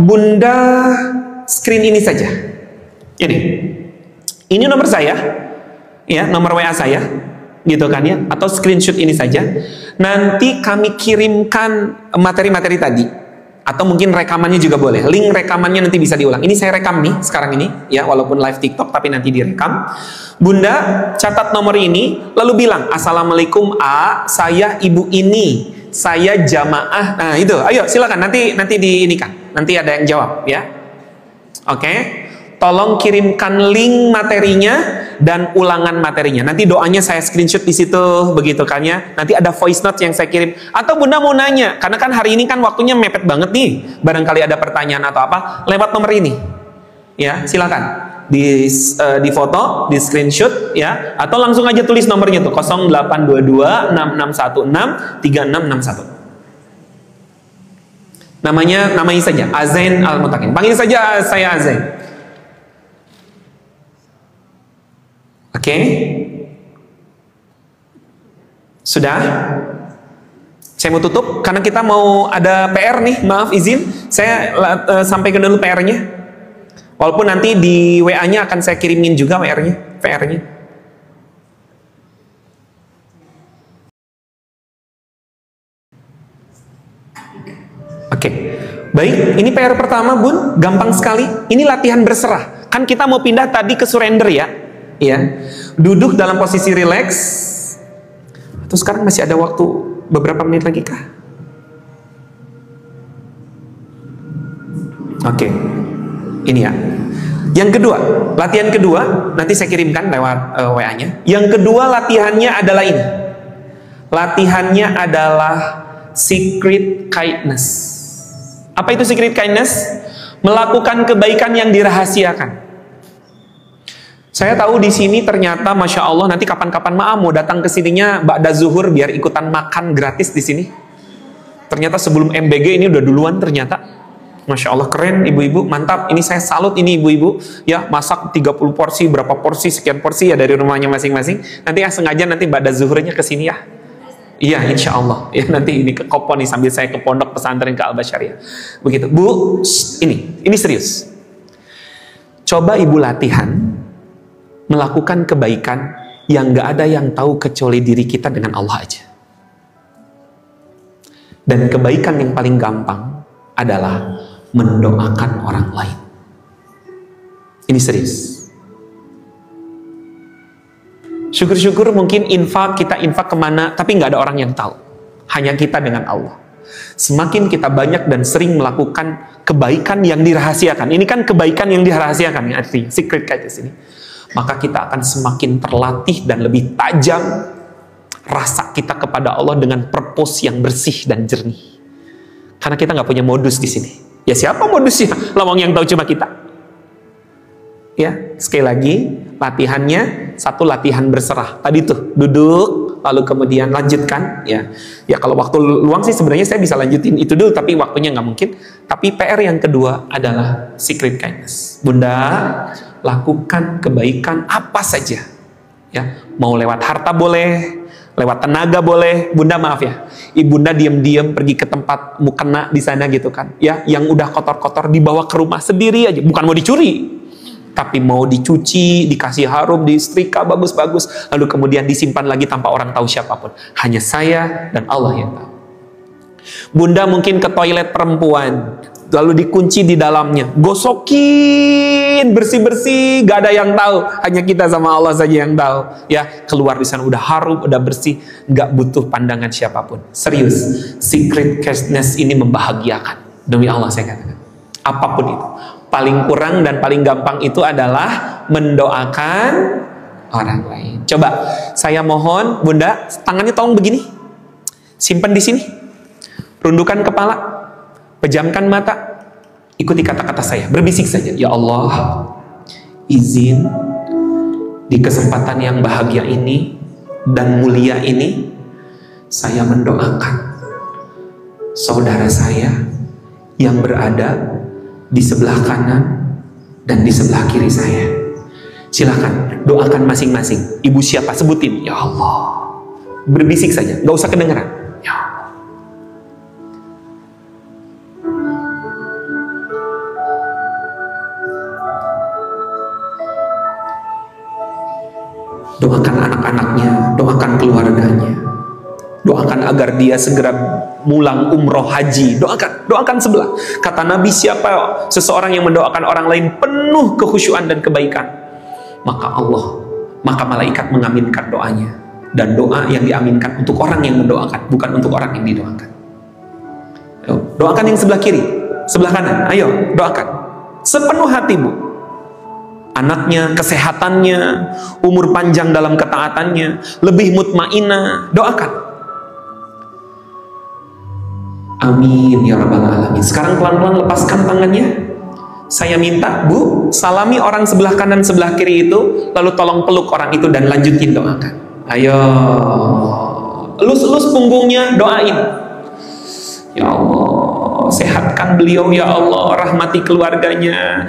Speaker 2: Bunda screen ini saja, ini nomor saya, ya nomor WA saya, gitu kan ya, atau screenshot ini saja. Nanti kami kirimkan materi-materi tadi, atau mungkin rekamannya juga boleh. Link rekamannya nanti bisa diulang. Ini saya rekam nih sekarang ini, ya walaupun live TikTok tapi nanti direkam. Bunda catat nomor ini, lalu bilang, Assalamualaikum A, saya ibu ini, saya jamaah. Nah itu, ayo silakan nanti diinikan, nanti ada yang jawab ya. Oke. Tolong kirimkan link materinya dan ulangan materinya. Nanti doanya saya screenshot di situ, begitu kan ya. Nanti ada voice note yang saya kirim. Atau Bunda mau nanya, karena kan hari ini kan waktunya mepet banget nih. Barangkali ada pertanyaan atau apa, lewat nomor ini. Ya, silakan. Di foto, di screenshot ya, atau langsung aja tulis nomornya tuh 0822 6616 3661. Namanya saja Azain Al-Mutakin. Panggil saja saya Azain. Oke, sudah. Saya mau tutup karena kita mau ada PR nih. Maaf izin, saya sampaikan dulu PR-nya. Walaupun nanti di WA-nya akan saya kirimin juga PR-nya. Oke, baik. Ini PR pertama, Bun. Gampang sekali. Ini latihan berserah. Kan kita mau pindah tadi ke surrender ya. Ya, duduk dalam posisi rileks. Atau sekarang masih ada waktu beberapa menit lagi kah? Oke, ini ya. Yang kedua, latihan kedua nanti saya kirimkan lewat WA-nya. Yang kedua latihannya adalah ini. Latihannya adalah secret kindness. Apa itu secret kindness? Melakukan kebaikan yang dirahasiakan. Saya tahu di sini ternyata Masya Allah nanti kapan-kapan maaf mau datang ke sininya ba'da zuhur biar ikutan makan gratis di sini. Ternyata sebelum MBG ini udah duluan ternyata. Masya Allah keren ibu-ibu, mantap. Ini saya salut ini ibu-ibu. Ya masak 30 porsi, berapa porsi, sekian porsi ya dari rumahnya masing-masing. Nanti ya sengaja nanti ba'da zuhurnya ke sini ya. Iya insya Allah. Ya nanti ini ke Kopo nih sambil saya ke pondok pesantren ke Al-Basyariah. Begitu. Bu, ini serius. Coba ibu latihan melakukan kebaikan yang gak ada yang tahu kecuali diri kita dengan Allah aja. Dan kebaikan yang paling gampang adalah mendoakan orang lain. Ini serius. Syukur-syukur mungkin kita infak kemana, tapi gak ada orang yang tahu. Hanya kita dengan Allah. Semakin kita banyak dan sering melakukan kebaikan yang dirahasiakan. Ini kan kebaikan yang dirahasiakan, ya, artinya secret kindness ini. Maka kita akan semakin terlatih dan lebih tajam rasa kita kepada Allah dengan purpose yang bersih dan jernih. Karena kita nggak punya modus di sini. Ya siapa modusnya? Lawang yang tahu cuma kita. Ya, sekali lagi latihannya satu latihan berserah. Tadi tuh duduk, lalu kemudian lanjutkan. Ya kalau waktu luang sih sebenarnya saya bisa lanjutin itu dulu, tapi waktunya nggak mungkin. Tapi PR yang kedua adalah secret kindness. Bunda, lakukan kebaikan apa saja. Ya, mau lewat harta boleh, lewat tenaga boleh. Bunda maaf ya, ibunda diam-diam pergi ke tempat mukena di sana gitu kan. Ya, yang udah kotor-kotor dibawa ke rumah sendiri aja, bukan mau dicuri. Tapi mau dicuci, dikasih harum, disetrika bagus-bagus, lalu kemudian disimpan lagi tanpa orang tahu siapapun. Hanya saya dan Allah yang tahu. Bunda mungkin ke toilet perempuan, lalu dikunci di dalamnya, gosokin, bersih-bersih, gak ada yang tahu, hanya kita sama Allah saja yang tahu. Ya, keluar di sana udah harum, udah bersih, gak butuh pandangan siapapun. Serius, secret kindness ini membahagiakan. Demi Allah saya katakan, apapun itu. Paling kurang dan paling gampang itu adalah mendoakan orang lain. Coba saya mohon Bunda, tangannya tolong begini, simpan di sini, rundukan kepala, pejamkan mata, ikuti kata-kata saya, berbisik saja. Ya Allah, izin di kesempatan yang bahagia ini dan mulia ini, saya mendoakan saudara saya yang berada di sebelah kanan dan di sebelah kiri saya. Silakan doakan masing-masing. Ibu siapa? Sebutin. Ya Allah. Berbisik saja, nggak usah kedengeran. Ya Allah. Doakan anak-anaknya, doakan keluarganya. Doakan agar dia segera mulang umroh haji. Doakan sebelah. Kata Nabi, siapa seseorang yang mendoakan orang lain penuh kekhusyuan dan kebaikan, maka malaikat mengaminkan doanya. Dan doa yang diaminkan untuk orang yang mendoakan, bukan untuk orang yang didoakan. Doakan yang sebelah kiri, sebelah kanan. Ayo, doakan sepenuh hatimu. Anaknya, kesehatannya, umur panjang dalam ketaatannya, lebih mutmainah. Doakan. Amin ya rabbal alamin. Sekarang pelan-pelan lepaskan tangannya. Saya minta Bu, salami orang sebelah kanan sebelah kiri itu, lalu tolong peluk orang itu dan lanjutin doakan. Ayo, elus-elus punggungnya, doain. Ya Allah, sehatkan beliau ya Allah, rahmati keluarganya,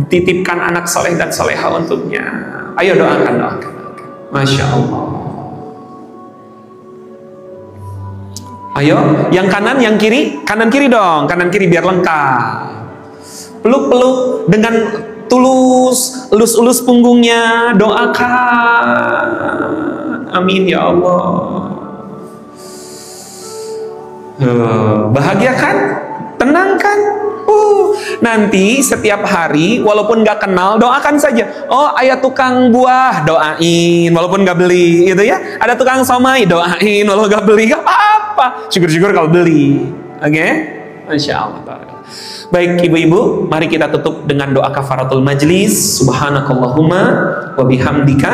Speaker 2: titipkan anak soleh dan soleha untuknya. Ayo doakan. Masya Allah. Ayo, yang kanan, yang kiri, kanan kiri dong, kanan kiri biar lengkap. Peluk-peluk dengan tulus, elus-elus punggungnya, doakan. Amin ya Allah. Bahagia kan? Tenang kan? Nanti setiap hari walaupun gak kenal doakan saja. Oh, ayah tukang buah, doain walaupun gak beli, gitu ya. Ada tukang somai, doain walaupun gak beli, gak apa-apa. Syukur-syukur kalau beli. Oke? Masya Allah. Baik ibu-ibu, mari kita tutup dengan doa kafaratul majlis. Subhanakallahumma wa bihamdika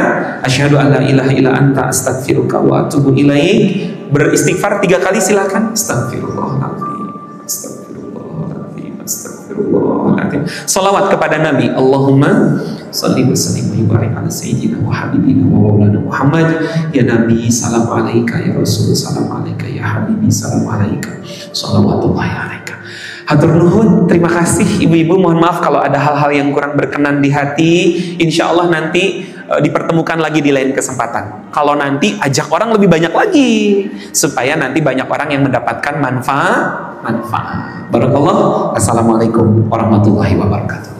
Speaker 2: asyhadu an la ilaha illa anta astaghfiruka wa atubu ilaik. Beristighfar 3 kali silakan. Astagfirullahaladzim, astagfirullahaladzim, astagfirullahaladzim. Salawat kepada Nabi. Allahumma Salli wa sallim wa yubarik ala sayyidina wa habibina wa maulana Muhammad. Ya Nabi, salam alaika. Ya Rasul, salam alaika. Ya Habibi, salam alaika. Salawatullahi alaika. Hatur nuhun, terima kasih ibu-ibu. Mohon maaf kalau ada hal-hal yang kurang berkenan di hati. Insya Allah nanti dipertemukan lagi di lain kesempatan. Kalau nanti ajak orang lebih banyak lagi, supaya nanti banyak orang yang mendapatkan manfaat. Barakallah. Assalamualaikum warahmatullahi wabarakatuh.